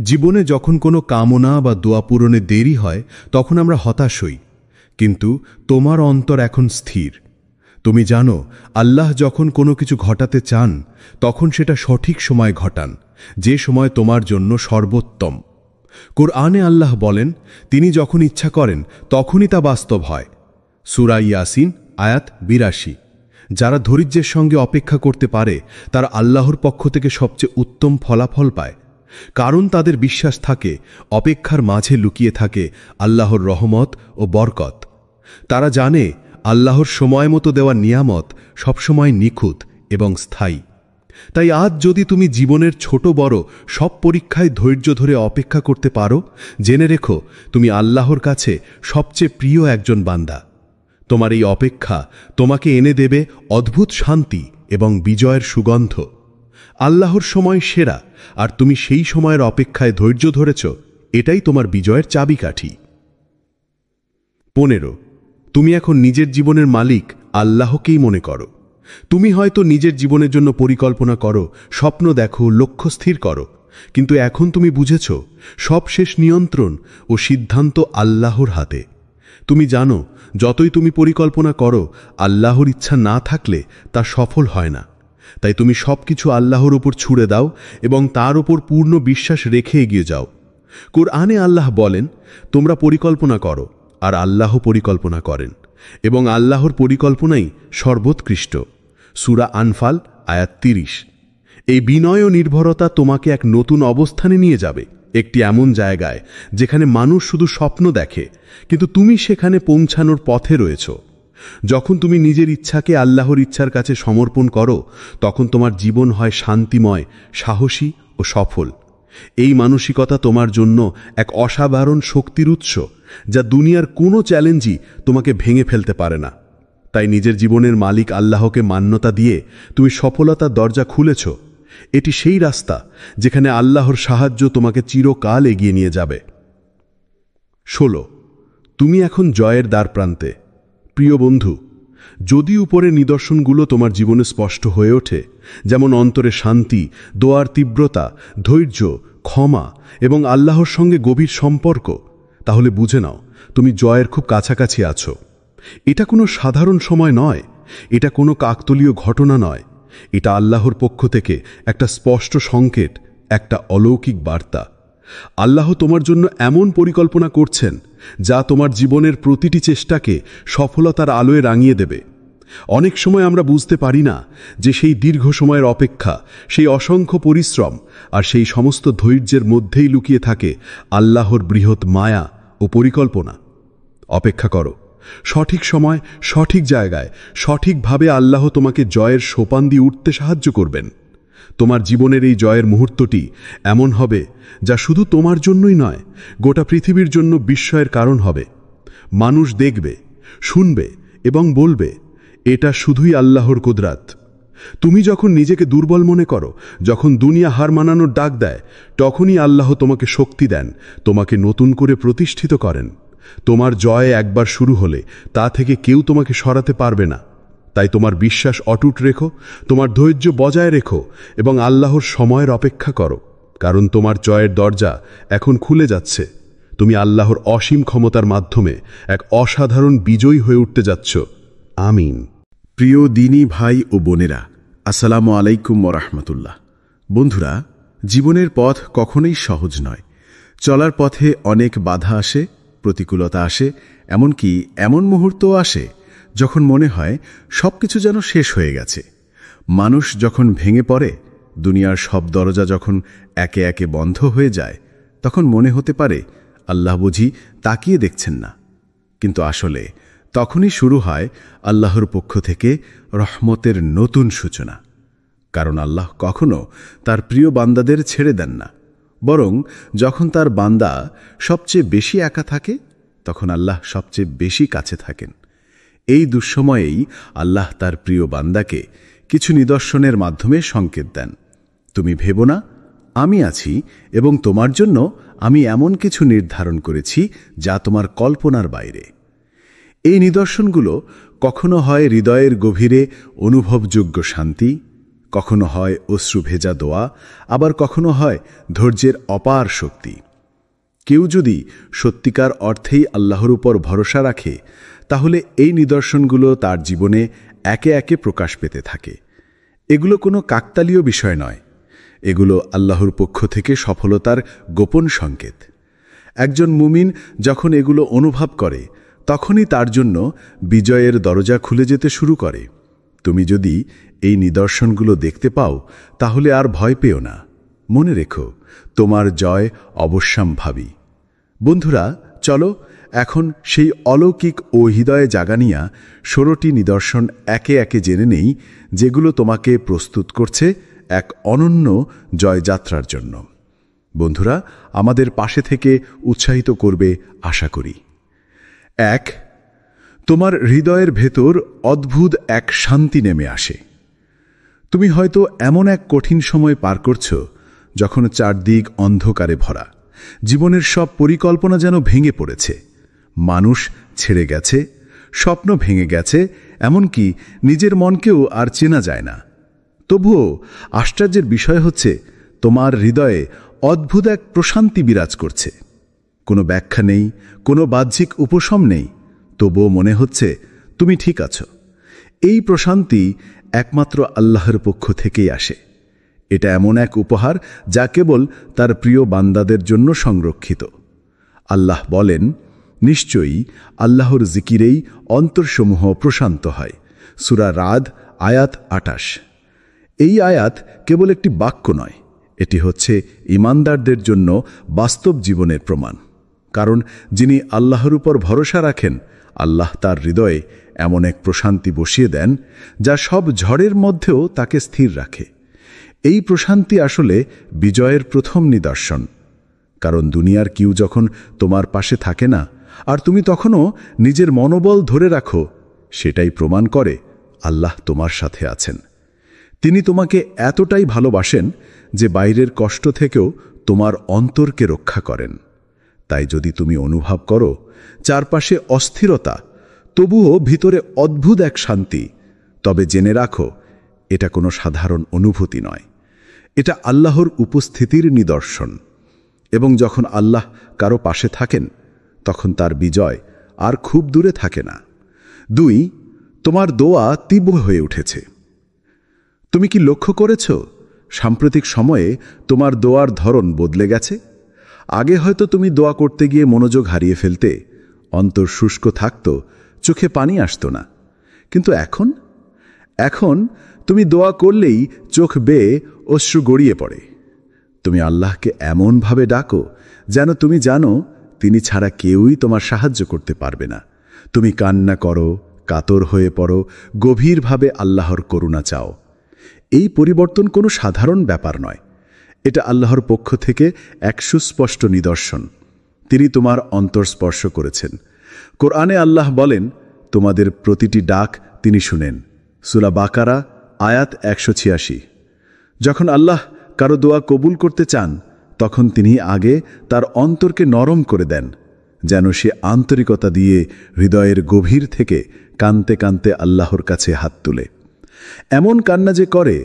জীবনে যখন কোনো কামনা বা দোয়া পূরণে দেরি হয় তখন আমরা হতাশ হই, কিন্তু তোমার অন্তর এখন স্থির। তুমি জানো আল্লাহ যখন কোনো কিছু ঘটাতে চান তখন সেটা সঠিক সময় ঘটান, যে সময় তোমার জন্য সর্বোত্তম। কুরআনে আল্লাহ বলেন, তিনি যখন ইচ্ছা করেন তখনই তা বাস্তব হয়। সূরা ইয়াসিন আয়াত 82। যারা ধৈর্যের সঙ্গে অপেক্ষা করতে পারে তারা আল্লাহর পক্ষ থেকে সবচেয়ে উত্তম ফলাফল পায়। কারণ তাদের বিশ্বাস থাকে অপেক্ষার মাঝে লুকিয়ে থাকে আল্লাহর রহমত ও বরকত। তারা জানে আল্লাহর সময় মতো দেওয়া নিয়ামত সবসময় নিখুঁত এবং স্থায়ী। তাই আজ যদি তুমি জীবনের ছোট বড় সব পরীক্ষায় ধৈর্য ধরে অপেক্ষা করতে পারো, জেনে রেখো তুমি আল্লাহর কাছে সবচেয়ে প্রিয় একজন বান্দা। তোমার এই অপেক্ষা তোমাকে এনে দেবে অদ্ভুত শান্তি এবং বিজয়ের সুগন্ধ। আল্লাহর সময় সেরা, আর তুমি সেই সময়ের অপেক্ষায় ধৈর্য ধরেছ, এটাই তোমার বিজয়ের চাবিকাঠি। 15, তুমি এখন নিজের জীবনের মালিক আল্লাহকেই মনে করো। তুমি হয়তো নিজের জীবনের জন্য পরিকল্পনা করো, স্বপ্ন দেখো, লক্ষ্য স্থির করো, কিন্তু এখন তুমি বুঝেছ সব শেষ নিয়ন্ত্রণ ও সিদ্ধান্ত আল্লাহর হাতে। তুমি জানো যতই তুমি পরিকল্পনা করো, আল্লাহর ইচ্ছা না থাকলে তা সফল হয় না। তাই তুমি সবকিছু আল্লাহর উপর ছুড়ে দাও এবং তার উপর পূর্ণ বিশ্বাস রেখে এগিয়ে যাও। কুরআনে আল্লাহ বলেন, তোমরা পরিকল্পনা করো আর আল্লাহ পরিকল্পনা করেন, এবং আল্লাহর পরিকল্পনাই সর্বোৎকৃষ্ট। সূরা আনফাল আয়াত 30। এই বিনয় ও নির্ভরতা তোমাকে এক নতুন অবস্থানে নিয়ে যাবে, একটি এমন জায়গায় যেখানে মানুষ শুধু স্বপ্ন দেখে, কিন্তু তুমি সেখানে পৌঁছানোর পথে রয়েছ। যখন তুমি নিজের ইচ্ছাকে আল্লাহর ইচ্ছার কাছে সমর্পণ করো, তখন তোমার জীবন হয় শান্তিময়, সাহসী ও সফল। এই মানসিকতা তোমার জন্য এক অসাধারণ শক্তির উৎস, যা দুনিয়ার কোনো চ্যালেঞ্জই তোমাকে ভেঙে ফেলতে পারে না। তাই নিজের জীবনের মালিক আল্লাহকে মান্যতা দিয়ে তুমি সফলতার দরজা খুলেছ। এটি সেই রাস্তা যেখানে আল্লাহর সাহায্য তোমাকে চিরকাল এগিয়ে নিয়ে যাবে। 16, তুমি এখন জয়ের দ্বারপ্রান্তে। প্রিয় বন্ধু, যদি উপরের নিদর্শনগুলো তোমার জীবনে স্পষ্ট হয়ে ওঠে, যেমন অন্তরে শান্তি, দোয়ার তীব্রতা, ধৈর্য, ক্ষমা এবং আল্লাহর সঙ্গে গভীর সম্পর্ক, তাহলে বুঝে নাও তুমি জয়ের খুব কাছাকাছি আছো। এটা কোনো সাধারণ সময় নয়, এটা কোনো কাকতালীয় ঘটনা নয়, এটা আল্লাহর পক্ষ থেকে একটা স্পষ্ট সংকেত, একটা অলৌকিক বার্তা। আল্লাহ তোমার জন্য এমন পরিকল্পনা করছেন যা তোমার জীবনের প্রতিটি চেষ্টাকে সফলতার আলোয় রাঙিয়ে দেবে। অনেক সময় আমরা বুঝতে পারি না যে সেই দীর্ঘ সময়ের অপেক্ষা, সেই অসংখ্য পরিশ্রম আর সেই সমস্ত ধৈর্যের মধ্যেই লুকিয়ে থাকে আল্লাহর বৃহৎ মায়া ও পরিকল্পনা। অপেক্ষা করো, সঠিক সময়, সঠিক জায়গায়, সঠিকভাবে আল্লাহ তোমাকে জয়ের সোপান দিয়ে উঠতে সাহায্য করবেন। তোমার জীবনের এই জয়ের মুহূর্তটি এমন হবে যা শুধু তোমার জন্যই নয়, গোটা পৃথিবীর জন্য বিস্ময়ের কারণ হবে। মানুষ দেখবে, শুনবে এবং বলবে, এটা শুধুই আল্লাহর কুদরত। তুমি যখন নিজেকে দুর্বল মনে করো, যখন দুনিয়া হার মানানোর ডাক দেয়, তখনই আল্লাহ তোমাকে শক্তি দেন, তোমাকে নতুন করে প্রতিষ্ঠিত করেন। তোমার জয় একবার শুরু হলে তা থেকে কেউ তোমাকে সরাতে পারবে না। তাই তোমার বিশ্বাস অটুট রেখো, তোমার ধৈর্য বজায় রেখো এবং আল্লাহর সময়ের অপেক্ষা করো, কারণ তোমার জয়ের দরজা এখন খুলে যাচ্ছে। তুমি আল্লাহর অসীম ক্ষমতার মাধ্যমে এক অসাধারণ বিজয়ী হয়ে উঠতে যাচ্ছ। আমিন। প্রিয় দিনী ভাই ও বোনেরা, আসসালামু আলাইকুম ওরহমতুল্লাহ। বন্ধুরা, জীবনের পথ কখনোই সহজ নয়। চলার পথে অনেক বাধা আসে, প্রতিকূলতা আসে, এমনকি এমন মুহূর্তও আসে যখন মনে হয় সবকিছু যেন শেষ হয়ে গেছে। মানুষ যখন ভেঙে পড়ে, দুনিয়ার সব দরজা যখন একে একে বন্ধ হয়ে যায়, তখন মনে হতে পারে আল্লাহ বুঝি তাকিয়ে দেখছেন না। কিন্তু আসলে তখনই শুরু হয় আল্লাহর পক্ষ থেকে রহমতের নতুন সূচনা। কারণ আল্লাহ কখনো তার প্রিয় বান্দাদের ছেড়ে দেন না, বরং যখন তার বান্দা সবচেয়ে বেশি একা থাকে, তখন আল্লাহ সবচেয়ে বেশি কাছে থাকেন। এই দুঃসময়েই আল্লাহ তার প্রিয় বান্দাকে কিছু নিদর্শনের মাধ্যমে সংকেত দেন। তুমি ভেবো না, আমি আছি এবং তোমার জন্য আমি এমন কিছু নির্ধারণ করেছি যা তোমার কল্পনার বাইরে। এই নিদর্শনগুলো কখনো হয় হৃদয়ের গভীরে অনুভবযোগ্য শান্তি, কখনো হয় অশ্রু ভেজা দোয়া, আবার কখনো হয় ধৈর্যের অপার শক্তি। কেউ যদি সত্যিকার অর্থেই আল্লাহর উপর ভরসা রাখে, তাহলে এই নিদর্শনগুলো তার জীবনে একে একে প্রকাশ পেতে থাকে। এগুলো কোনো কাকতালীয় বিষয় নয়, এগুলো আল্লাহর পক্ষ থেকে সফলতার গোপন সংকেত। একজন মুমিন যখন এগুলো অনুভব করে, তখনই তার জন্য বিজয়ের দরজা খুলে যেতে শুরু করে। তুমি যদি এই নিদর্শনগুলো দেখতে পাও, তাহলে আর ভয় পেও না। মনে রেখো, তোমার জয় অবশ্যম্ভাবী। বন্ধুরা, চলো এখন সেই অলৌকিক ও হৃদয়ে জাগানিয়া 16টি নিদর্শন একে একে জেনে নেই, যেগুলো তোমাকে প্রস্তুত করছে এক অনন্য জয়যাত্রার জন্য। বন্ধুরা, আমাদের পাশে থেকে উৎসাহিত করবে আশা করি। 1, তোমার হৃদয়ের ভেতর অদ্ভুত এক শান্তি নেমে আসে। তুমি হয়তো এমন এক কঠিন সময় পার করছো যখন চারদিক অন্ধকারে ভরা, জীবনের সব পরিকল্পনা যেন ভেঙে পড়েছে, মানুষ ছেড়ে গেছে, স্বপ্ন ভেঙে গেছে, এমনকি নিজের মনকেও আর চেনা যায় না। তবুও আশ্চর্যের বিষয় হচ্ছে, তোমার হৃদয়ে অদ্ভুত এক প্রশান্তি বিরাজ করছে। কোনো ব্যাখ্যা নেই, কোনো বাহ্যিক উপশম নেই, তবুও মনে হচ্ছে তুমি ঠিক আছো। এই প্রশান্তি একমাত্র আল্লাহর পক্ষ থেকেই আসে। এটা এমন এক উপহার যা কেবল তার প্রিয় বান্দাদের জন্য সংরক্ষিত। আল্লাহ বলেন, নিশ্চয়ই আল্লাহর জিকিরেই অন্তরসমূহ প্রশান্ত হয়। সূরা রাদ আয়াত ২৮। এই আয়াত কেবল একটি বাক্য নয়, এটি হচ্ছে ঈমানদারদের জন্য বাস্তব জীবনের প্রমাণ। কারণ যিনি আল্লাহর উপর ভরসা রাখেন, আল্লাহ তার হৃদয়ে এমন এক প্রশান্তি বসিয়ে দেন যা সব ঝড়ের মধ্যেও তাকে স্থির রাখে। এই প্রশান্তি আসলে বিজয়ের প্রথম নিদর্শন। কারণ দুনিয়ার কেউ যখন তোমার পাশে থাকে না, আর তুমি তখনও নিজের মনোবল ধরে রাখো, সেটাই প্রমাণ করে আল্লাহ তোমার সাথে আছেন। তিনি তোমাকে এতটাই ভালোবাসেন যে বাইরের কষ্ট থেকেও তোমার অন্তরকে রক্ষা করেন। তাই যদি তুমি অনুভব করো চারপাশে অস্থিরতা, তবুও ভিতরে অদ্ভুত এক শান্তি, তবে জেনে রাখো এটা কোনো সাধারণ অনুভূতি নয়, এটা আল্লাহর উপস্থিতির নিদর্শন। এবং যখন আল্লাহ কারো পাশে থাকেন, তখন তার বিজয় আর খুব দূরে থাকে না। ২. তোমার দোয়া তীব্র হয়ে উঠেছে। তুমি কি লক্ষ্য করেছ সাম্প্রতিক সময়ে তোমার দোয়ার ধরন বদলে গেছে? আগে হয়তো তুমি দোয়া করতে গিয়ে মনোযোগ হারিয়ে ফেলতে, অন্তর শুষ্ক থাকত, চোখে পানি আসতো না। কিন্তু এখন তুমি দোয়া করলেই চোখ বেয়ে অশ্রু গড়িয়ে পড়ে। তুমি আল্লাহকে এমনভাবে ডাকো যেন তুমি জানো তিনি ছাড়া কেউই তোমার সাহায্য করতে পারবে না। তুমি কান্না করো, কাতর হয়ে পড়ো, গভীরভাবে আল্লাহর করুণা চাও। এই পরিবর্তন কোনো সাধারণ ব্যাপার নয়, এটা আল্লাহর পক্ষ থেকে এক সুস্পষ্ট নিদর্শন। তিনি তোমার অন্তর স্পর্শ করেছেন। কোরআনে আল্লাহ বলেন, তোমাদের প্রতিটি ডাক তিনি শুনেন। সূরা বাকারা আয়াত ১৮৬। যখন আল্লাহ কারো দোয়া কবুল করতে চান, তখন তিনি আগে তার অন্তরকে নরম করে দেন, যেন সে আন্তরিকতা দিয়ে হৃদয়ের গভীর থেকে কাঁদতে কাঁদতে আল্লাহর কাছে হাত তুলে। এমন কান্না যে করে,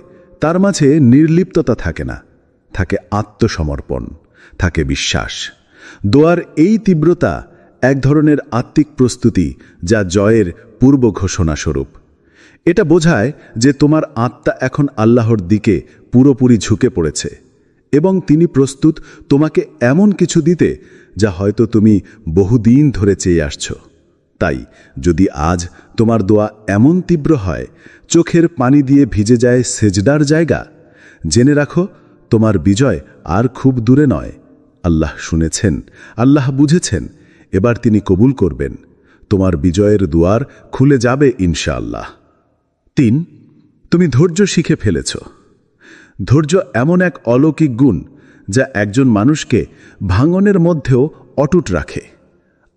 তার মাঝে নির্লিপ্ততা থাকে না, থাকে আত্মসমর্পণ, থাকে বিশ্বাস। দোয়ার এই তীব্রতা এক ধরনের আত্মিক প্রস্তুতি, যা জয়ের পূর্ব ঘোষণা স্বরূপ। এটা বোঝায় যে তোমার আত্মা এখন আল্লাহর দিকে পুরোপুরি ঝুঁকে পড়েছে এবং তিনি প্রস্তুত তোমাকে এমন কিছু দিতে যা হয়তো তুমি বহুদিন ধরে চেয়ে আসছ। তাই যদি আজ তোমার দোয়া এমন তীব্র হয়, চোখের পানি দিয়ে ভিজে যায় সেজদার জায়গা, জেনে রাখো তোমার বিজয় আর খুব দূরে নয়। আল্লাহ শুনেছেন, আল্লাহ বুঝেছেন, এবার তিনি কবুল করবেন। তোমার বিজয়ের দুয়ার খুলে যাবে ইনশাআল্লাহ। ৩. তুমি ধৈর্য শিখে ফেলেছ। ধৈর্য এমন এক অলৌকিক গুণ যা একজন মানুষকে ভাঙনের মধ্যেও অটুট রাখে।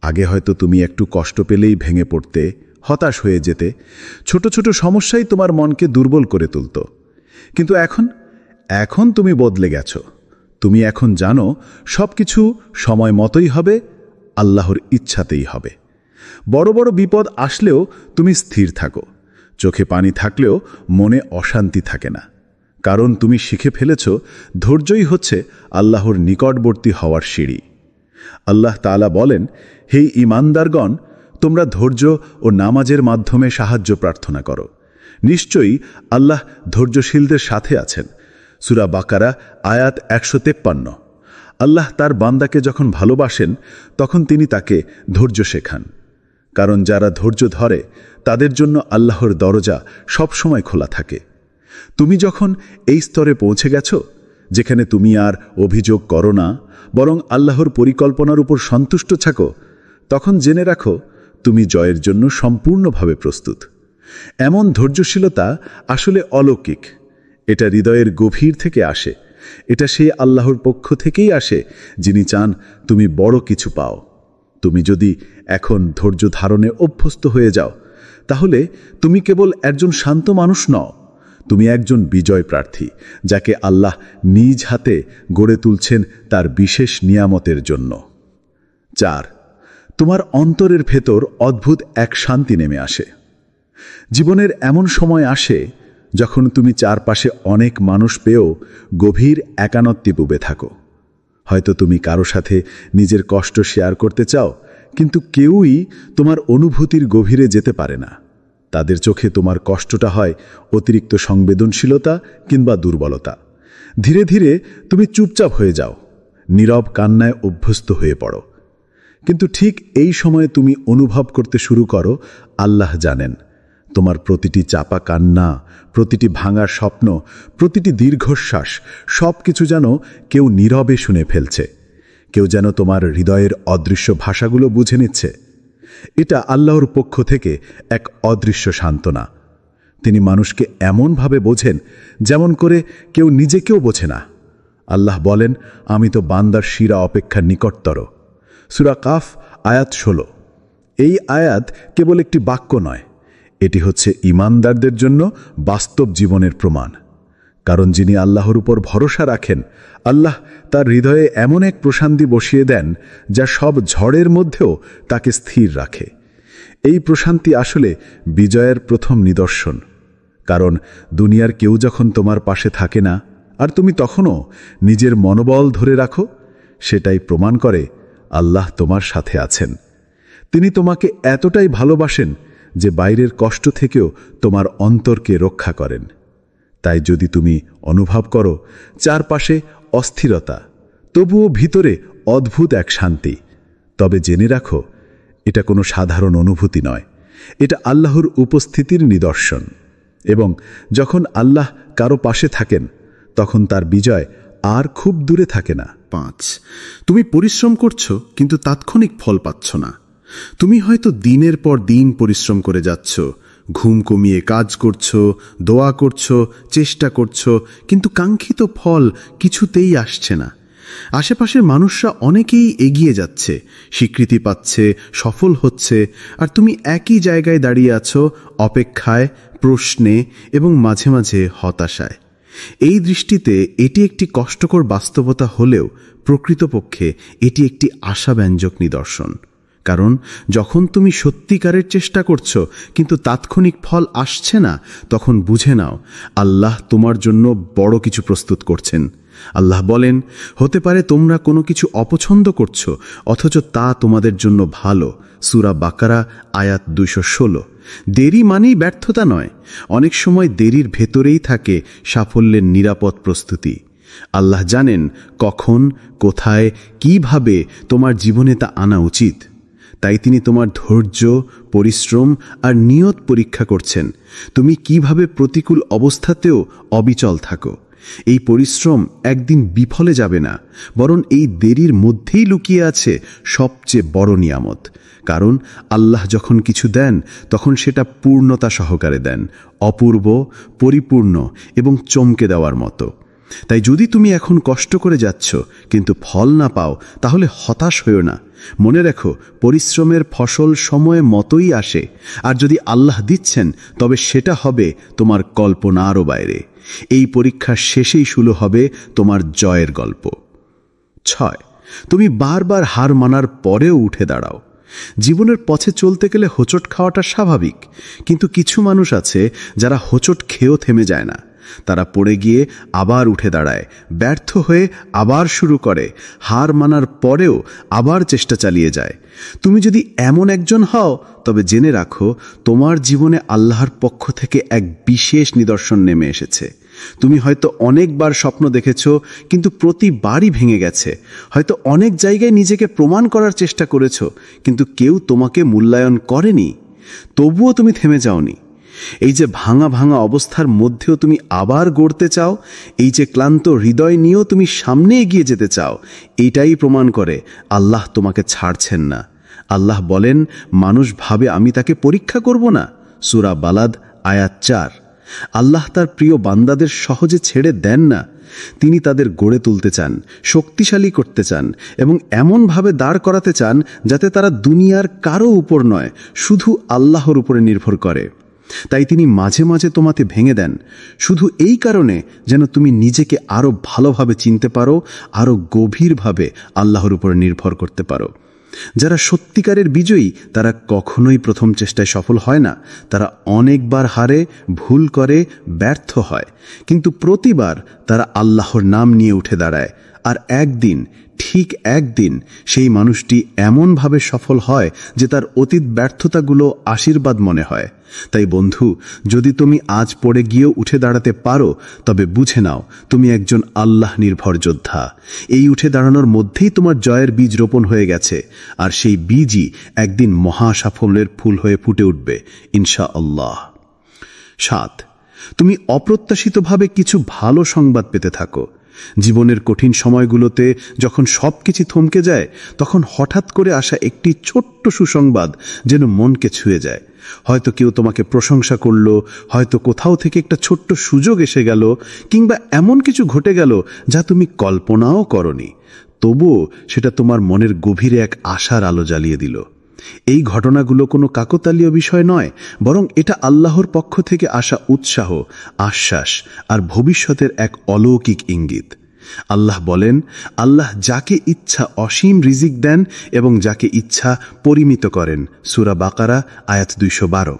আগে হয়তো তুমি একটু কষ্ট পেলেই ভেঙে পড়তে, হতাশ হয়ে যেতে, ছোট ছোট সমস্যাই তোমার মনকে দুর্বল করে তুলত। কিন্তু এখন তুমি বদলে গেছ। তুমি এখন জানো সবকিছু সময় মতোই হবে, আল্লাহর ইচ্ছাতেই হবে। বড় বড় বিপদ আসলেও তুমি স্থির থাকো, চোখে পানি থাকলেও মনে অশান্তি থাকে না। কারণ তুমি শিখে ফেলেছ ধৈর্যই হচ্ছে আল্লাহর নিকটবর্তী হওয়ার সিঁড়ি। আল্লাহ তাআলা বলেন, হে ঈমানদারগণ, তোমরা ধৈর্য ও নামাজের মাধ্যমে সাহায্য প্রার্থনা করো। নিশ্চয়ই আল্লাহ ধৈর্যশীলদের সাথে আছেন। সূরা বাকারা আয়াত ১৫৩। আল্লাহ তার বান্দাকে যখন ভালোবাসেন, তখন তিনি তাকে ধৈর্য শেখান। কারণ যারা ধৈর্য ধরে, তাদের জন্য আল্লাহর দরজা সবসময় খোলা থাকে। তুমি যখন এই স্তরে পৌঁছে গেছ, যেখানে তুমি আর অভিযোগ করো না, বরং আল্লাহর পরিকল্পনার উপর সন্তুষ্ট থাকো, তখন জেনে রাখো তুমি জয়ের জন্য সম্পূর্ণভাবে প্রস্তুত। এমন ধৈর্যশীলতা আসলে অলৌকিক। এটা হৃদয়ের গভীর থেকে আসে। এটা সেই আল্লাহর পক্ষ থেকেই আসে যিনি চান তুমি বড় কিছু পাও। তুমি যদি এখন ধৈর্য ধারণে অভ্যস্ত হয়ে যাও, তাহলে তুমি কেবল একজন শান্ত মানুষ নও, তুমি একজন বিজয় প্রার্থী, যাকে আল্লাহ নিজ হাতে গড়ে তুলছেন তার বিশেষ নিয়ামতের জন্য। ৪. তোমার অন্তরের ভেতর অদ্ভুত এক শান্তি নেমে আসে। জীবনের এমন সময় আসে যখন তুমি চারপাশে অনেক মানুষ পেয়েও গভীর একান্তে ডুবে থাকো। হয়তো তুমি কারো সাথে নিজের কষ্ট শেয়ার করতে চাও, কিন্তু কেউই তোমার অনুভূতির গভীরে যেতে পারে না। তাদের চোখে তোমার কষ্টটা হয় অতিরিক্ত সংবেদনশীলতা কিংবা দুর্বলতা। ধীরে ধীরে তুমি চুপচাপ হয়ে যাও, নীরব কান্নায় অভ্যস্ত হয়ে পড়ো। কিন্তু ঠিক এই সময়ে তুমি অনুভব করতে শুরু করো, আল্লাহ জানেন তোমার প্রতিটি চাপা কান্না, প্রতিটি ভাঙা স্বপ্ন, প্রতিটি দীর্ঘশ্বাস, সব কিছু যেন কেউ নীরবে শুনে ফেলছে। কেউ যেন তোমার হৃদয়ের অদৃশ্য ভাষাগুলো বুঝে নিচ্ছে। এটা আল্লাহর পক্ষ থেকে এক অদৃশ্য সান্ত্বনা। তিনি মানুষকে এমনভাবে বোঝেন যেমন করে কেউ নিজেকেও বোঝে না। আল্লাহ বলেন, আমি তো বান্দার শিরা অপেক্ষা নিকটতর। সূরা কাফ আয়াত 16। এই আয়াত কেবল একটি বাক্য নয়, এটি হচ্ছে ঈমানদারদের জন্য বাস্তব জীবনের প্রমাণ। কারণ যিনি আল্লাহর উপর ভরসা রাখেন, আল্লাহ তার হৃদয়ে এমন এক প্রশান্তি বসিয়ে দেন যা সব ঝড়ের মধ্যেও তাকে স্থির রাখে। এই প্রশান্তি আসলে বিজয়ের প্রথম নিদর্শন। কারণ দুনিয়ার কেউ যখন তোমার পাশে থাকে না আর তুমি তখনও নিজের মনোবল ধরে রাখো, সেটাই প্রমাণ করে আল্লাহ তোমার সাথে আছেন। তিনি তোমাকে এতটাই ভালোবাসেন যে বাইরের কষ্ট থেকেও তোমার অন্তরকে রক্ষা করেন। তাই যদি তুমি অনুভব করো চারপাশে অস্থিরতা, তবুও ভিতরে অদ্ভুত এক শান্তি, তবে জেনে রাখো এটা কোনো সাধারণ অনুভূতি নয়, এটা আল্লাহর উপস্থিতির নিদর্শন। এবং যখন আল্লাহ কারো পাশে থাকেন, তখন তার বিজয় আর খুব দূরে থাকে না। 5, তুমি পরিশ্রম করছো কিন্তু তাৎক্ষণিক ফল পাচ্ছ না। তুমি হয়তো দিনের পর দিন পরিশ্রম করে যাচ্ছ, ঘুম কমিয়ে কাজ করছো, দোয়া করছো, চেষ্টা করছো, কিন্তু কাঙ্ক্ষিত ফল কিছুতেই আসছে না। আশেপাশের মানুষরা অনেকেই এগিয়ে যাচ্ছে, স্বীকৃতি পাচ্ছে, সফল হচ্ছে, আর তুমি একই জায়গায় দাঁড়িয়ে আছো, অপেক্ষায়, প্রশ্নে এবং মাঝে মাঝে হতাশায়। এই দৃষ্টিতে এটি একটি কষ্টকর বাস্তবতা হলেও প্রকৃতপক্ষে এটি একটি আশাব্যঞ্জক নিদর্শন। কারণ যখন তুমি সত্যিকারের চেষ্টা করছো কিন্তু তাৎক্ষণিক ফল আসছে না, তখন বুঝে নাও আল্লাহ তোমার জন্য বড় কিছু প্রস্তুত করছেন। আল্লাহ বলেন, হতে পারে তোমরা কোনো কিছু অপছন্দ করছো, অথচ তা তোমাদের জন্য ভালো। সূরা বাকারা আয়াত 216। দেরি মানেই ব্যর্থতা নয়, অনেক সময় দেরির ভেতরেই থাকে সাফল্যের নিরাপদ প্রস্তুতি। আল্লাহ জানেন কখন, কোথায়, কিভাবে তোমার জীবনে তা আনা উচিত। তাই তিনি তোমার ধৈর্য, পরিশ্রম আর নিয়ত পরীক্ষা করছেন। তুমি কিভাবে প্রতিকূল অবস্থাতেও অবিচল থাকো। এই পরিশ্রম একদিন বিফলে যাবে না, বরং এই দেরির মধ্যেই লুকিয়ে আছে সবচেয়ে বড় নিয়ামত। কারণ আল্লাহ যখন কিছু দেন তখন সেটা পূর্ণতা সহকারে দেন, অপূর্ব, পরিপূর্ণ এবং চমকে দেওয়ার মতো। তাই যদি তুমি এখন কষ্ট করে যাচ্ছ কিন্তু ফল না পাও, তাহলে হতাশ হইও না। মনে রেখো, পরিশ্রমের ফসল সময় মতোই আসে, আর যদি আল্লাহ দিচ্ছেন তবে সেটা হবে তোমার কল্পনারও বাইরে। এই পরীক্ষার শেষেই শুরু হবে তোমার জয়ের গল্প। 6, তুমি বারবার হার মানার পরেও উঠে দাঁড়াও। জীবনের পথে চলতে গেলে হোঁচট খাওয়াটা স্বাভাবিক, কিন্তু কিছু মানুষ আছে যারা হোঁচট খেয়েও থেমে যায় না। তারা পড়ে গিয়ে আবার উঠে দাঁড়ায়, ব্যর্থ হয়ে আবার শুরু করে, হার মানার পরেও আবার চেষ্টা চালিয়ে যায়। তুমি যদি এমন একজন হও, তবে জেনে রাখো তোমার জীবনে আল্লাহর পক্ষ থেকে এক বিশেষ নিদর্শন নেমে এসেছে। তুমি হয়তো অনেকবার স্বপ্ন দেখেছো, কিন্তু প্রতিবারই ভেঙে গেছে। হয়তো অনেক জায়গায় নিজেকে প্রমাণ করার চেষ্টা করেছো, কিন্তু কেউ তোমাকে মূল্যায়ন করেনি। তবুও তুমি থেমে যাওনি। এই যে ভাঙা ভাঙা অবস্থার মধ্যেও তুমি আবার গড়তে চাও, এই যে ক্লান্ত হৃদয় নিয়েও তুমি সামনে এগিয়ে যেতে চাও, এটাই প্রমাণ করে আল্লাহ তোমাকে ছাড়ছেন না। আল্লাহ বলেন, মানুষ ভাবে আমি তাকে পরীক্ষা করব না। সূরা বালাদ আয়াত 4। আল্লাহ তার প্রিয় বান্দাদের সহজে ছেড়ে দেন না। তিনি তাদের গড়ে তুলতে চান, শক্তিশালী করতে চান এবং এমনভাবে দাঁড় করাতে চান যাতে তারা দুনিয়ার কারো উপর নয়, শুধু আল্লাহর উপরে নির্ভর করে। তাই তিনি মাঝে মাঝে তোমাকে ভেঙে দেন, শুধু এই কারণে যেন তুমি নিজেকে আরো ভালোভাবে চিনতে পারো, আরো গভীরভাবে আল্লাহর উপরে নির্ভর করতে পারো। যারা সত্যিকারের বিজয়ী তারা কখনোই প্রথম চেষ্টায় সফল হয় না। তারা অনেকবার হারে, ভুল করে, ব্যর্থ হয়, কিন্তু প্রতিবার তারা আল্লাহর নাম নিয়ে উঠে দাঁড়ায়। আর একদিন, ঠিক একদিন সেই মানুষটি এমনভাবে সফল হয় যে তার অতীত ব্যর্থতাগুলো আশীর্বাদ মনে হয়। তাই বন্ধু, যদি তুমি আজ পড়ে গিয়েও উঠে দাঁড়াতে পারো, তবে বুঝে নাও তুমি একজন আল্লাহ নির্ভর যোদ্ধা। এই উঠে দাঁড়ানোর মধ্যেই তোমার জয়ের বীজ রোপণ হয়ে গেছে, আর সেই বীজই একদিন মহা সাফল্যের ফুল হয়ে ফুটে উঠবে ইনশাআল্লাহ। 7, তুমি অপ্রত্যাশিতভাবে কিছু ভালো সংবাদ পেতে থাকো। জীবনের কঠিন সময়গুলোতে যখন সবকিছু থমকে যায়, তখন হঠাৎ করে আসা একটি ছোট্ট সুসংবাদ যেন মনকে ছুঁয়ে যায়। হয়তো কেউ তোমাকে প্রশংসা করলো, হয়তো কোথাও থেকে একটা ছোট্ট সুযোগ এসে গেল, কিংবা এমন কিছু ঘটে গেল যা তুমি কল্পনাও করনি। তবুও সেটা তোমার মনের গভীরে এক আশার আলো জ্বালিয়ে দিল। এই ঘটনাগুলো কোনো কাকতালীয় বিষয় নয়, বরং এটা আল্লাহর পক্ষ থেকে আসা উৎসাহ, আশ্বাস আর ভবিষ্যতের এক অলৌকিক ইঙ্গিত। আল্লাহ বলেন, আল্লাহ যাকে ইচ্ছা অসীম রিজিক দেন এবং যাকে ইচ্ছা পরিমিত করেন। সূরা বাকারা আয়াত 212।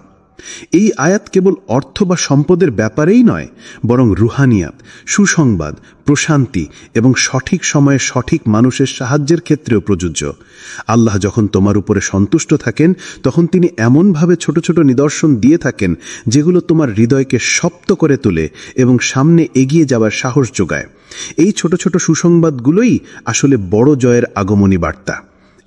এই আয়াত কেবল অর্থ বা সম্পদের ব্যাপারেই নয়, বরং রুহানিয়াত, সুসংবাদ, প্রশান্তি এবং সঠিক সময়ে সঠিক মানুষের সাহায্যের ক্ষেত্রেও প্রযোজ্য। আল্লাহ যখন তোমার উপরে সন্তুষ্ট থাকেন, তখন তিনি এমনভাবে ছোট ছোট নিদর্শন দিয়ে থাকেন যেগুলো তোমার হৃদয়কে শক্ত করে তোলে এবং সামনে এগিয়ে যাওয়ার সাহস যোগায়। এই ছোট ছোট সুসংবাদগুলোই আসলে বড় জয়ের আগমনী বার্তা।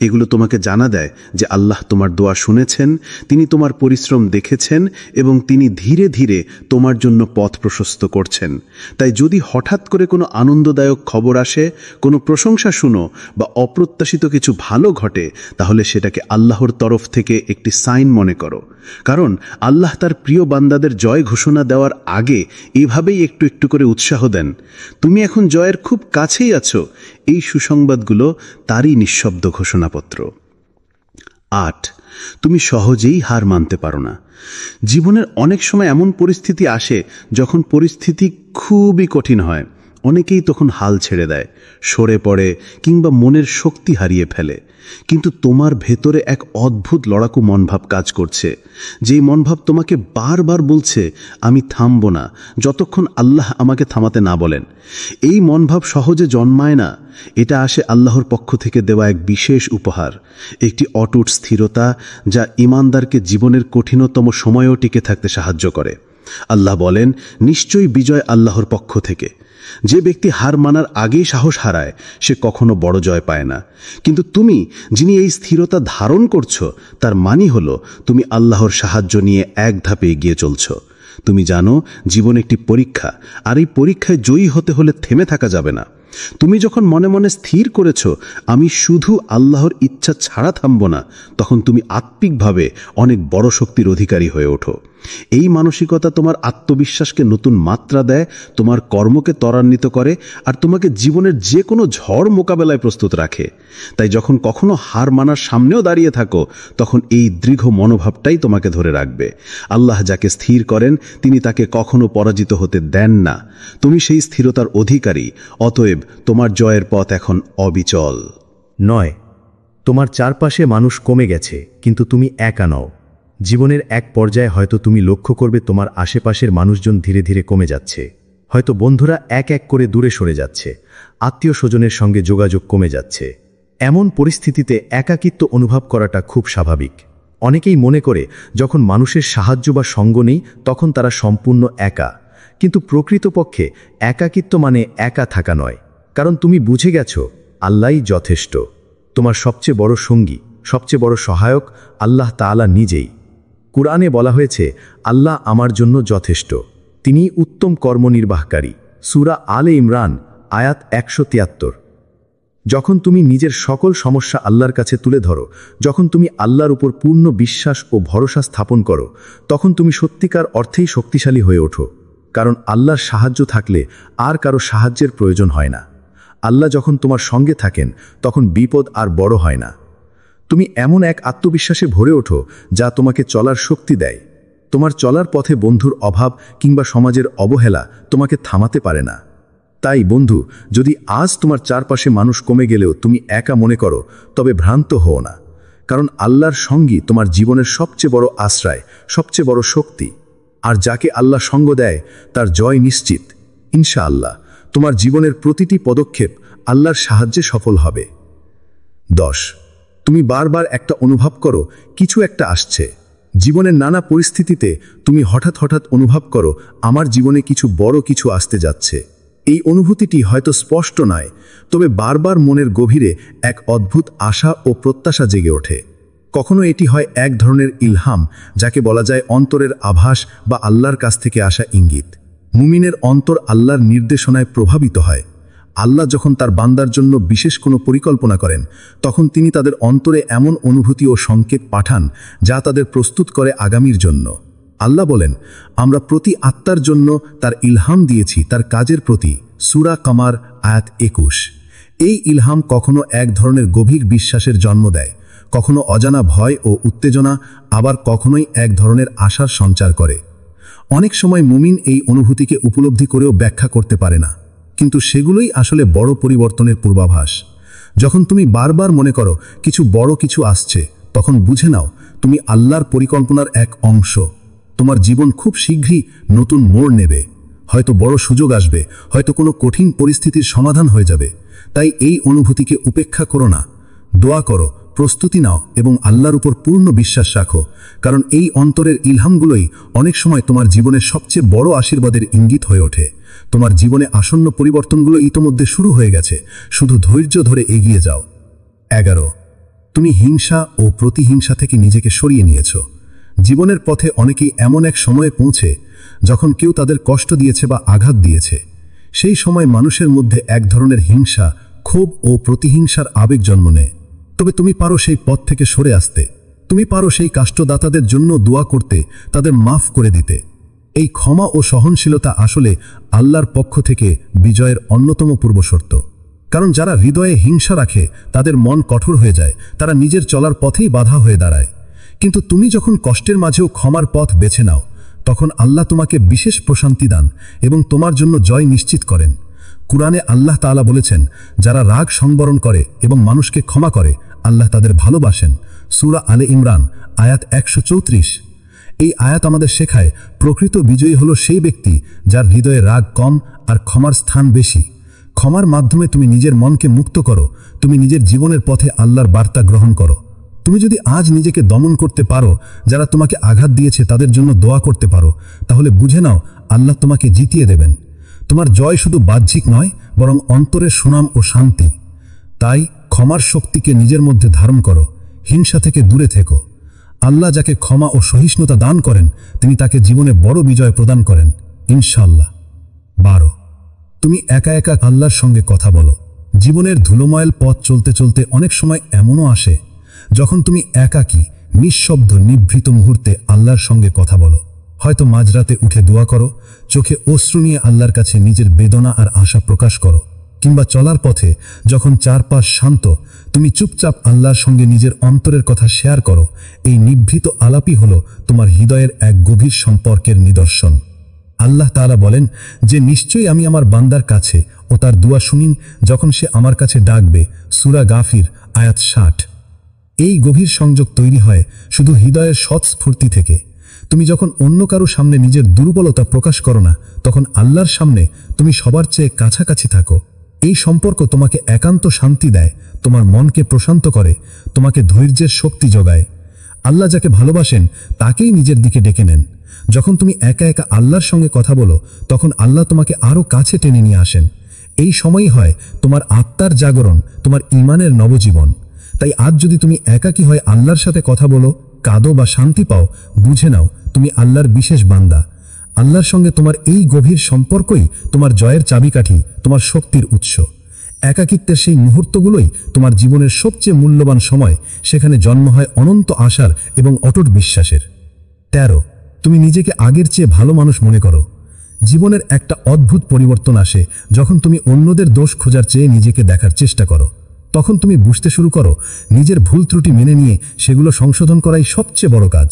এগুলো তোমাকে জানা দেয় যে আল্লাহ তোমার দোয়া শুনেছেন, তিনি তোমার পরিশ্রম দেখেছেন এবং তিনি ধীরে ধীরে তোমার জন্য পথ প্রশস্ত করছেন। তাই যদি হঠাৎ করে কোনো আনন্দদায়ক খবর আসে, কোনো প্রশংসা শুনো বা অপ্রত্যাশিত কিছু ভালো ঘটে, তাহলে সেটাকে আল্লাহর তরফ থেকে একটি সাইন মনে করো। কারণ আল্লাহ তার প্রিয় বান্দাদের জয় ঘোষণা দেওয়ার আগে এভাবেই একটু একটু করে উৎসাহ দেন। তুমি এখন জয়ের খুব কাছেই আছো। এই সুসংবাদগুলো তারই নিঃশব্দ ঘোষণাপত্র। 8, তুমি সহজেই হার মানতে পারো না। জীবনের অনেক সময় এমন পরিস্থিতি আসে যখন পরিস্থিতি খুবই কঠিন হয়। অনেকেই তখন হাল ছেড়ে দেয়, সরে পড়ে কিংবা মনের শক্তি হারিয়ে ফেলে। কিন্তু তোমার ভেতরে এক অদ্ভুত লড়াকু মনোভাব কাজ করছে, যেই মনোভাব তোমাকে বারবার বলছে, আমি থামব না যতক্ষণ আল্লাহ আমাকে থামাতে না বলেন। এই মনোভাব সহজে জন্মায় না, এটা আসে আল্লাহর পক্ষ থেকে দেওয়া এক বিশেষ উপহার, একটি অটুট স্থিরতা যা ঈমানদারকে জীবনের কঠিনতম সময়েও টিকে থাকতে সাহায্য করে। আল্লাহ বলেন, নিশ্চয়ই বিজয় আল্লাহর পক্ষ থেকে। যে ব্যক্তি হার মানার আগেই সাহস হারায়, সে কখনো বড় জয় পায় না। কিন্তু তুমি যিনি এই স্থিরতা ধারণ করছো, তার মানে হলো তুমি আল্লাহর সাহায্য নিয়ে এক ধাপে এগিয়ে চলছো। তুমি জানো জীবন একটি পরীক্ষা, আর এই পরীক্ষায় জয়ী হতে হলে থেমে থাকা যাবে না। তুমি যখন মনে মনে স্থির করেছ আমি শুধু আল্লাহর ইচ্ছা ছাড়া থামব না, তখন তুমি আত্মিকভাবে অনেক বড় শক্তির অধিকারী হয়ে ওঠো। এই মানসিকতা তোমার আত্মবিশ্বাসকে নতুন মাত্রা দেয়, তোমার কর্মকে ত্বরান্বিত করে আর তোমাকে জীবনের যে কোনো ঝড় মোকাবেলায় প্রস্তুত রাখে। তাই যখন কখনো হার মানার সামনেও দাঁড়িয়ে থাকো, তখন এই দৃঢ় মনোভাবটাই তোমাকে ধরে রাখবে। আল্লাহ যাকে স্থির করেন তিনি তাকে কখনো পরাজিত হতে দেন না। তুমি সেই স্থিরতার অধিকারী, অতএব তোমার জয়ের পথ এখন অবিচল। 9, তোমার চারপাশে মানুষ কমে গেছে, কিন্তু তুমি একা নও। জীবনের এক পর্যায়ে হয়তো তুমি লক্ষ্য করবে তোমার আশেপাশের মানুষজন ধীরে ধীরে কমে যাচ্ছে। হয়তো বন্ধুরা এক এক করে দূরে সরে যাচ্ছে, আত্মীয় স্বজনের সঙ্গে যোগাযোগ কমে যাচ্ছে। এমন পরিস্থিতিতে একাকিত্ব অনুভব করাটা খুব স্বাভাবিক। অনেকেই মনে করে যখন মানুষের সাহায্য বা সঙ্গ নেই তখন তারা সম্পূর্ণ একা। কিন্তু প্রকৃতপক্ষে একাকিত্ব মানে একা থাকা নয়, কারণ তুমি বুঝে গেছো আল্লাহই যথেষ্ট। তোমার সবচেয়ে বড় সঙ্গী, সবচেয়ে বড় সহায়ক আল্লাহ তাআলা নিজেই। কুরআনে বলা হয়েছে, আল্লাহ আমার জন্য যথেষ্ট, তিনি উত্তম কর্মনির্বাহকারী। সূরা আলে ইমরান আয়াত 173। যখন তুমি নিজের সকল সমস্যা আল্লাহর কাছে তুলে ধরো, যখন তুমি আল্লাহর উপর পূর্ণ বিশ্বাস ও ভরসা স্থাপন করো, তখন তুমি সত্যিকার অর্থেই শক্তিশালী হয়ে ওঠো। কারণ আল্লাহর সাহায্য থাকলে আর কারো সাহায্যের প্রয়োজন হয় না। আল্লাহ যখন তোমার সঙ্গে থাকেন তখন বিপদ আর বড় হয় না। তুমি এমন এক আত্মবিশ্বাসে ভরে ওঠো যা তোমাকে চলার শক্তি দেয়। তোমার চলার পথে বন্ধুর অভাব কিংবা সমাজের অবহেলা তোমাকে থামাতে পারে না। তাই বন্ধু, যদি আজ তোমার চারপাশে মানুষ কমে গেলেও তুমি একা মনে করো, তবে ভ্রান্ত হও না। কারণ আল্লাহর সঙ্গী তোমার জীবনের সবচেয়ে বড় আশ্রয়, সবচেয়ে বড় শক্তি। আর যাকে আল্লাহ সঙ্গ দেয় তার জয় নিশ্চিত। ইনশাআল্লাহ তোমার জীবনের প্রতিটি পদক্ষেপ আল্লাহর সাহায্যে সফল হবে। 10, তুমি বারবার একটা অনুভব করো কিছু একটা আসছে। জীবনের নানা পরিস্থিতিতে তুমি হঠাৎ হঠাৎ অনুভব করো আমার জীবনে কিছু বড় কিছু আসতে যাচ্ছে। এই অনুভূতিটি হয়তো স্পষ্ট নয়, তবে বারবার মনের গভীরে এক অদ্ভুত আশা ও প্রত্যাশা জেগে ওঠে। কখনো এটি হয় এক ধরনের ইলহাম, যাকে বলা যায় অন্তরের আভাস বা আল্লাহর কাছ থেকে আসা ইঙ্গিত। মুমিনের অন্তর আল্লাহর নির্দেশনায় প্রভাবিত হয়। আল্লাহ যখন তার বান্দার জন্য বিশেষ কোনো পরিকল্পনা করেন, তখন তিনি তাদের অন্তরে এমন অনুভূতি ও সংকেত পাঠান যা তাদের প্রস্তুত করে আগামীর জন্য। আল্লাহ বলেন, আমরা প্রতি আত্মার জন্য তার ইলহাম দিয়েছি তার কাজের প্রতি। সূরা কামার আয়াত 21। এই ইলহাম কখনো এক ধরনের গভীর বিশ্বাসের জন্ম দেয়, কখনো অজানা ভয় ও উত্তেজনা, আবার কখনোই এক ধরনের আশার সঞ্চার করে। অনেক সময় মুমিন এই অনুভূতিকে উপলব্ধি করেও ব্যাখ্যা করতে পারে না, কিন্তু সেগুলোই আসলে বড় পরিবর্তনের পূর্বাভাস। যখন তুমি বারবার মনে করো কিছু বড় কিছু আসছে, তখন বুঝে নাও তুমি আল্লাহর পরিকল্পনার এক অংশ। তোমার জীবন খুব শীঘ্রই নতুন মোড় নেবে। হয়তো বড় সুযোগ আসবে, হয়তো কোনো কঠিন পরিস্থিতির সমাধান হয়ে যাবে। তাই এই অনুভূতিকে উপেক্ষা করো না, দোয়া করো, প্রস্তুতি নাও এবং আল্লাহর উপর পূর্ণ বিশ্বাস রাখো। কারণ এই অন্তরের ইলহামগুলোই অনেক সময় তোমার জীবনের সবচেয়ে বড় আশীর্বাদের ইঙ্গিত হয়ে ওঠে। তোমার জীবনে আসন্ন পরিবর্তনগুলো ইতোমধ্যে শুরু হয়ে গেছে, শুধু ধৈর্য ধরে এগিয়ে যাও। 11, তুমি হিংসা ও প্রতিহিংসা থেকে নিজেকে সরিয়ে নিয়েছ। জীবনের পথে অনেকেই এমন এক সময়ে পৌঁছে যখন কেউ তাদের কষ্ট দিয়েছে বা আঘাত দিয়েছে। সেই সময় মানুষের মধ্যে এক ধরনের হিংসা, ক্ষোভ ও প্রতিহিংসার আবেগ জন্ম নেয়। তবে তুমি পারো সেই পথ থেকে সরে আসতে। তুমি পারো সেই কষ্টদাতাদের জন্য দোয়া করতে, তাদের মাফ করে দিতে। এই ক্ষমা ও সহনশীলতা আসলে আল্লাহর পক্ষ থেকে বিজয়ের অন্যতম পূর্বশর্ত। কারণ যারা হৃদয়ে হিংসা রাখে তাদের মন কঠোর হয়ে যায়, তারা নিজের চলার পথেই বাধা হয়ে দাঁড়ায়। কিন্তু তুমি যখন কষ্টের মাঝেও ক্ষমার পথ বেছে নাও, তখন আল্লাহ তোমাকে বিশেষ প্রশান্তি দান এবং তোমার জন্য জয় নিশ্চিত করেন। কুরআনে আল্লাহ তাআলা বলেছেন, যারা রাগ সংবরণ করে এবং মানুষকে ক্ষমা করে আল্লাহ তাদের ভালোবাসেন। সূরা আলে ইমরান আয়াত 134। এই আয়াত আমাদের শেখায় প্রকৃত বিজয়ী হলো সেই ব্যক্তি যার হৃদয়ে রাগ কম আর ক্ষমার স্থান বেশি। ক্ষমার মাধ্যমে তুমি নিজের মনকে মুক্ত করো, তুমি নিজের জীবনের পথে আল্লাহর বার্তা গ্রহণ করো। তুমি যদি আজ নিজেকে দমন করতে পারো, যারা তোমাকে আঘাত দিয়েছে তাদের জন্য দোয়া করতে পারো, তাহলে বুঝে নাও আল্লাহ তোমাকে জিতিয়ে দেবেন। তোমার জয় শুধু বাহ্যিক নয়, বরং অন্তরের সুনাম ও শান্তি। তাই ক্ষমার শক্তিকে নিজের মধ্যে ধারণ করো, হিংসা থেকে দূরে থেকো। আল্লাহ যাকে ক্ষমা ও সহিষ্ণুতা দান করেন, তিনি তাকে জীবনে বড় বিজয় প্রদান করেন ইনশাআল্লাহ। 12, তুমি একা একা আল্লাহর সঙ্গে কথা বলো। জীবনের ধুলোময়েল পথ চলতে চলতে অনেক সময় এমনও আসে যখন তুমি একাকী, নিঃশব্দ, নিভৃত মুহূর্তে আল্লাহর সঙ্গে কথা বলো। হয়তো মাঝরাতে উঠে দোয়া করো, চোখে অশ্রু নিয়ে আল্লাহর কাছে নিজের বেদনা আর আশা প্রকাশ করো, কিংবা চলার পথে যখন চারপাশ শান্ত, তুমি চুপচাপ আল্লাহর সঙ্গে নিজের অন্তরের কথা শেয়ার করো। এই নিভৃত আলাপই হলো তোমার হৃদয়ের এক গভীর সম্পর্কের নিদর্শন। আল্লাহ তাআলা বলেন যে নিশ্চয়ই আমি আমার বান্দার কাছে ও তার দোয়া শুনিন যখন সে আমার কাছে ডাকবে। সূরা গাফির আয়াত 60। এই গভীর সংযোগ তৈরি হয় শুধু হৃদয়ের স্বতঃস্ফূর্তি থেকে। তুমি যখন অন্য কারো সামনে নিজের দুর্বলতা প্রকাশ করো না, তখন আল্লাহর সামনে তুমি সবার চেয়ে কাছাকাছি থাকো। এই সম্পর্ক তোমাকে একান্ত শান্তি দেয়, তোমার মনকে প্রশান্ত করে, তোমাকে ধৈর্যের শক্তি যোগায়। আল্লাহ যাকে ভালোবাসেন তাকেই নিজের দিকে ডেকে নেন। যখন তুমি একা একা আল্লাহর সঙ্গে কথা বলো, তখন আল্লাহ তোমাকে আরো কাছে টেনে নিয়ে আসেন। এই সময়ই হয় তোমার আত্মার জাগরণ, তোমার ঈমানের নবজীবন। তাই আজ যদি তুমি একাকী হয়ে আল্লাহর সাথে কথা বলো, কাঁদো বা শান্তি পাও, বুঝে নাও তুমি আল্লাহর বিশেষ বান্দা। আল্লাহর সঙ্গে তোমার এই গভীর সম্পর্কই তোমার জয়ের চাবিকাঠি, তোমার শক্তির উৎস। একাকিত্বের সেই মুহূর্তগুলোই তোমার জীবনের সবচেয়ে মূল্যবান সময়। সেখানে জন্ম হয় অনন্ত আশার এবং অটুট বিশ্বাসের। 13, তুমি নিজেকে আগের চেয়ে ভালো মানুষ মনে করো। জীবনের একটা অদ্ভুত পরিবর্তন আসে যখন তুমি অন্যদের দোষ খোঁজার চেয়ে নিজেকে দেখার চেষ্টা করো। তখন তুমি বুঝতে শুরু করো নিজের ভুল ত্রুটি মেনে নিয়ে সেগুলো সংশোধন করাই সবচেয়ে বড় কাজ।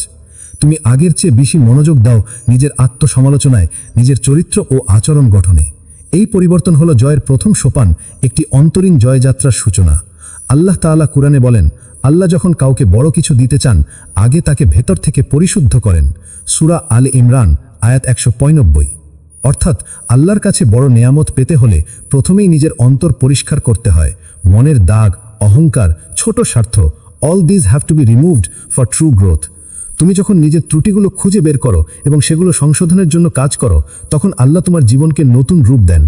তুমি আগের চেয়ে বেশি মনোযোগ দাও নিজের আত্মসমালোচনায়, নিজের চরিত্র ও আচরণ গঠনে। এই পরিবর্তন হল জয়ের প্রথম সোপান, একটি অন্তরীণ জয়যাত্রার সূচনা। আল্লাহ তাআলা কুরআনে বলেন, আল্লাহ যখন কাউকে বড় কিছু দিতে চান আগে তাকে ভেতর থেকে পরিশুদ্ধ করেন। সূরা আলে ইমরান আয়াত 195। অর্থাৎ আল্লাহর কাছে বড় নেয়ামত পেতে হলে প্রথমেই নিজের অন্তর পরিষ্কার করতে হয়। মনের দাগ, অহংকার, ছোট স্বার্থ, all this have to B removed for true growth. তুমি যখন নিজের ত্রুটিগুলো খুঁজে বের করো এবং সেগুলো সংশোধনের জন্য কাজ করো, তখন আল্লাহ তোমার জীবনকে নতুন রূপ দেন।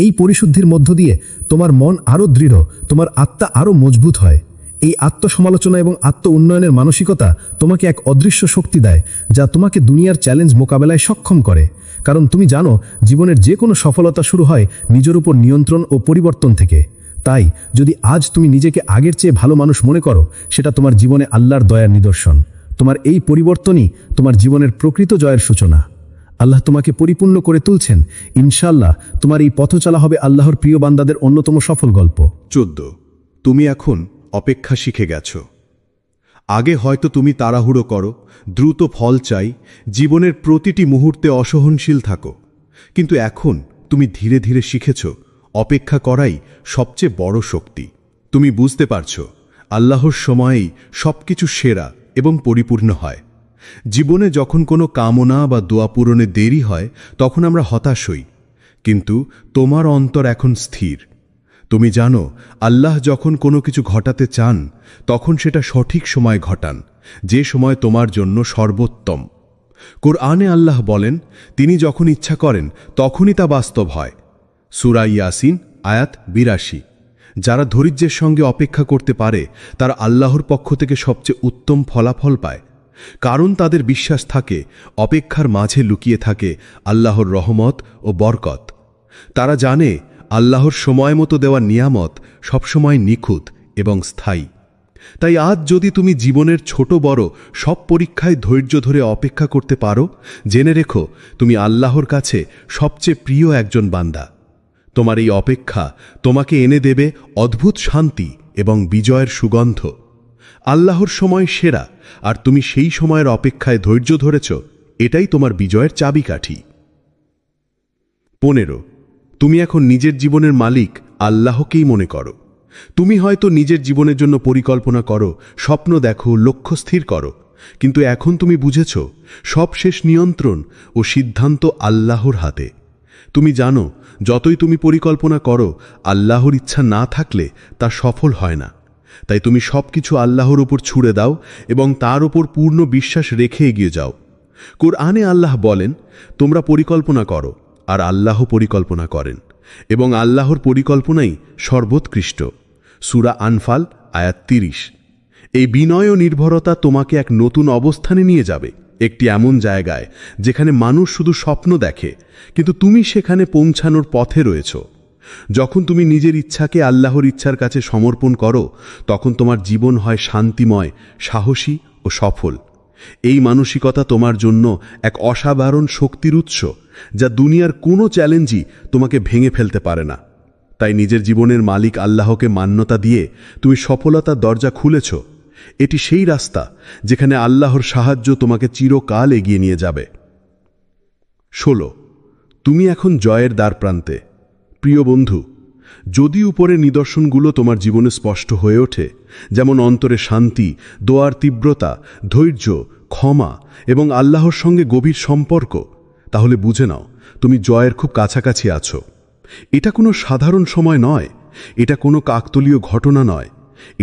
এই পরিশুদ্ধির মধ্য দিয়ে তোমার মন আরও দৃঢ়, তোমার আত্মা আরও মজবুত হয়। এই আত্মসমালোচনা এবং আত্ম উন্নয়নের মানসিকতা তোমাকে এক অদৃশ্য শক্তি দেয়, যা তোমাকে দুনিয়ার চ্যালেঞ্জ মোকাবেলায় সক্ষম করে। কারণ তুমি জানো, জীবনের যে কোনো সফলতা শুরু হয় নিজের উপর নিয়ন্ত্রণ ও পরিবর্তন থেকে। তাই যদি আজ তুমি নিজেকে আগের চেয়ে ভালো মানুষ মনে করো, সেটা তোমার জীবনে আল্লাহর দয়ার নিদর্শন। তোমার এই পরিবর্তনই তোমার জীবনের প্রকৃত জয়ের সূচনা। আল্লাহ তোমাকে পরিপূর্ণ করে তুলছেন। ইনশাআল্লাহ তোমার এই পথচলা হবে আল্লাহর প্রিয় বান্দাদের অন্যতম সফল গল্প। 14 তুমি এখন অপেক্ষা শিখে গেছ। আগে হয়তো তুমি তাড়াহুড়ো করো, দ্রুত ফল চাই, জীবনের প্রতিটি মুহূর্তে অসহনশীল থাকো। কিন্তু এখন তুমি ধীরে ধীরে শিখেছ অপেক্ষা করাই সবচেয়ে বড় শক্তি। তুমি বুঝতে পারছ আল্লাহর সময়েই সবকিছু সেরা এবং পরিপূর্ণ হয়। জীবনে যখন কোনো কামনা বা দোয়া পূরণে দেরি হয় তখন আমরা হতাশ হই, কিন্তু তোমার অন্তর এখন স্থির। তুমি জানো আল্লাহ যখন কোনো কিছু ঘটাতে চান তখন সেটা সঠিক সময় ঘটান, যে সময় তোমার জন্য সর্বোত্তম। কোরআনে আল্লাহ বলেন, তিনি যখন ইচ্ছা করেন তখনই তা বাস্তব হয়। সূরা ইয়াসিন আয়াত 82। যারা ধৈর্যের সঙ্গে অপেক্ষা করতে পারে তারা আল্লাহর পক্ষ থেকে সবচেয়ে উত্তম ফলাফল পায়, কারণ তাদের বিশ্বাস থাকে অপেক্ষার মাঝে লুকিয়ে থাকে আল্লাহর রহমত ও বরকত। তারা জানে আল্লাহর সময় মতো দেওয়া নিয়ামত সবসময় নিখুঁত এবং স্থায়ী। তাই আজ যদি তুমি জীবনের ছোট বড় সব পরীক্ষায় ধৈর্য ধরে অপেক্ষা করতে পারো, জেনে রেখো তুমি আল্লাহর কাছে সবচেয়ে প্রিয় একজন বান্দা। তোমার এই অপেক্ষা তোমাকে এনে দেবে অদ্ভুত শান্তি এবং বিজয়ের সুগন্ধ। আল্লাহর সময় সেরা, আর তুমি সেই সময়ের অপেক্ষায় ধৈর্য ধরেছ, এটাই তোমার বিজয়ের চাবিকাঠি। 15 তুমি এখন নিজের জীবনের মালিক আল্লাহকেই মনে করো। তুমি হয়তো নিজের জীবনের জন্য পরিকল্পনা করো, স্বপ্ন দেখো, লক্ষ্য স্থির করো, কিন্তু এখন তুমি বুঝেছ সব শেষ নিয়ন্ত্রণ ও সিদ্ধান্ত আল্লাহর হাতে। তুমি জানো যতই তুমি পরিকল্পনা করো, আল্লাহর ইচ্ছা না থাকলে তা সফল হয় না। তাই তুমি সবকিছু আল্লাহর উপর ছুড়ে দাও এবং তার উপর পূর্ণ বিশ্বাস রেখে এগিয়ে যাও। কোরআনে আল্লাহ বলেন, তোমরা পরিকল্পনা করো আর আল্লাহ পরিকল্পনা করেন, এবং আল্লাহর পরিকল্পনাই সর্বোৎকৃষ্ট। সূরা আনফাল আয়াত 30। এই বিনয় ও নির্ভরতা তোমাকে এক নতুন অবস্থানে নিয়ে যাবে, একটি এমন জায়গায় যেখানে মানুষ শুধু স্বপ্ন দেখে, কিন্তু তুমি সেখানে পৌঁছানোর পথে রয়েছ। যখন তুমি নিজের ইচ্ছাকে আল্লাহর ইচ্ছার কাছে সমর্পণ করো, তখন তোমার জীবন হয় শান্তিময়, সাহসী ও সফল। এই মানসিকতা তোমার জন্য এক অসাধারণ শক্তির উৎস, যা দুনিয়ার কোনো চ্যালেঞ্জই তোমাকে ভেঙে ফেলতে পারে না। তাই নিজের জীবনের মালিক আল্লাহকে মান্যতা দিয়ে তুমি সফলতার দরজা খুলেছ। এটি সেই রাস্তা যেখানে আল্লাহর সাহায্য তোমাকে চিরকাল এগিয়ে নিয়ে যাবে। 16 তুমি এখন জয়ের দ্বারপ্রান্তে। প্রিয় বন্ধু, যদি উপরের নিদর্শনগুলো তোমার জীবনে স্পষ্ট হয়ে ওঠে, যেমন অন্তরে শান্তি, দোয়ার তীব্রতা, ধৈর্য, ক্ষমা এবং আল্লাহর সঙ্গে গভীর সম্পর্ক, তাহলে বুঝে নাও তুমি জয়ের খুব কাছাকাছি আছো। এটা কোনো সাধারণ সময় নয়, এটা কোনো কাকতালীয় ঘটনা নয়,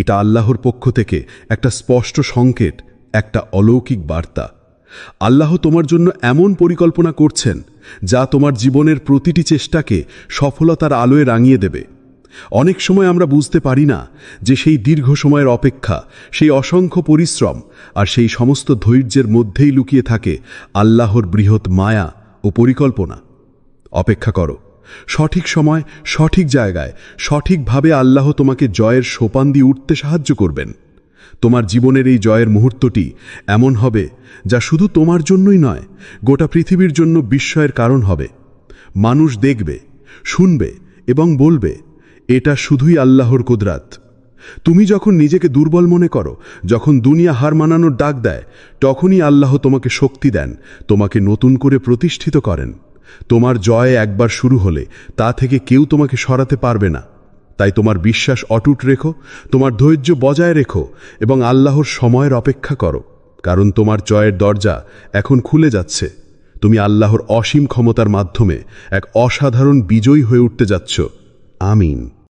এটা আল্লাহর পক্ষ থেকে একটা স্পষ্ট সংকেত, একটা অলৌকিক বার্তা। আল্লাহ তোমার জন্য এমন পরিকল্পনা করছেন যা তোমার জীবনের প্রতিটি চেষ্টাকে সফলতার আলোয় রাঙিয়ে দেবে। অনেক সময় আমরা বুঝতে পারি না যে সেই দীর্ঘ সময়ের অপেক্ষা, সেই অসংখ্য পরিশ্রম আর সেই সমস্ত ধৈর্যের মধ্যেই লুকিয়ে থাকে আল্লাহর বৃহৎ মায়া ও পরিকল্পনা। অপেক্ষা করো, সঠিক সময়, সঠিক জায়গায়, সঠিকভাবে আল্লাহ তোমাকে জয়ের সোপান দিয়ে উঠতে সাহায্য করবেন। তোমার জীবনের এই জয়ের মুহূর্তটি এমন হবে যা শুধু তোমার জন্যই নয়, গোটা পৃথিবীর জন্য বিস্ময়ের কারণ হবে। মানুষ দেখবে, শুনবে এবং বলবে, এটা শুধুই আল্লাহর কুদরত। তুমি যখন নিজেকে দুর্বল মনে করো, যখন দুনিয়া হার মানানোর ডাক দেয়, তখনই আল্লাহ তোমাকে শক্তি দেন, তোমাকে নতুন করে প্রতিষ্ঠিত করেন। তোমার জয় একবার শুরু হলে তা থেকে কেউ তোমাকে সরাতে পারবে না। তাই তোমার বিশ্বাস অটুট রেখো, তোমার ধৈর্য বজায় রেখো এবং আল্লাহর সময়ের অপেক্ষা করো, কারণ তোমার জয়ের দরজা এখন খুলে যাচ্ছে। তুমি আল্লাহর অসীম ক্ষমতার মাধ্যমে এক অসাধারণ বিজয়ী হয়ে উঠতে যাচ্ছ। আমিন।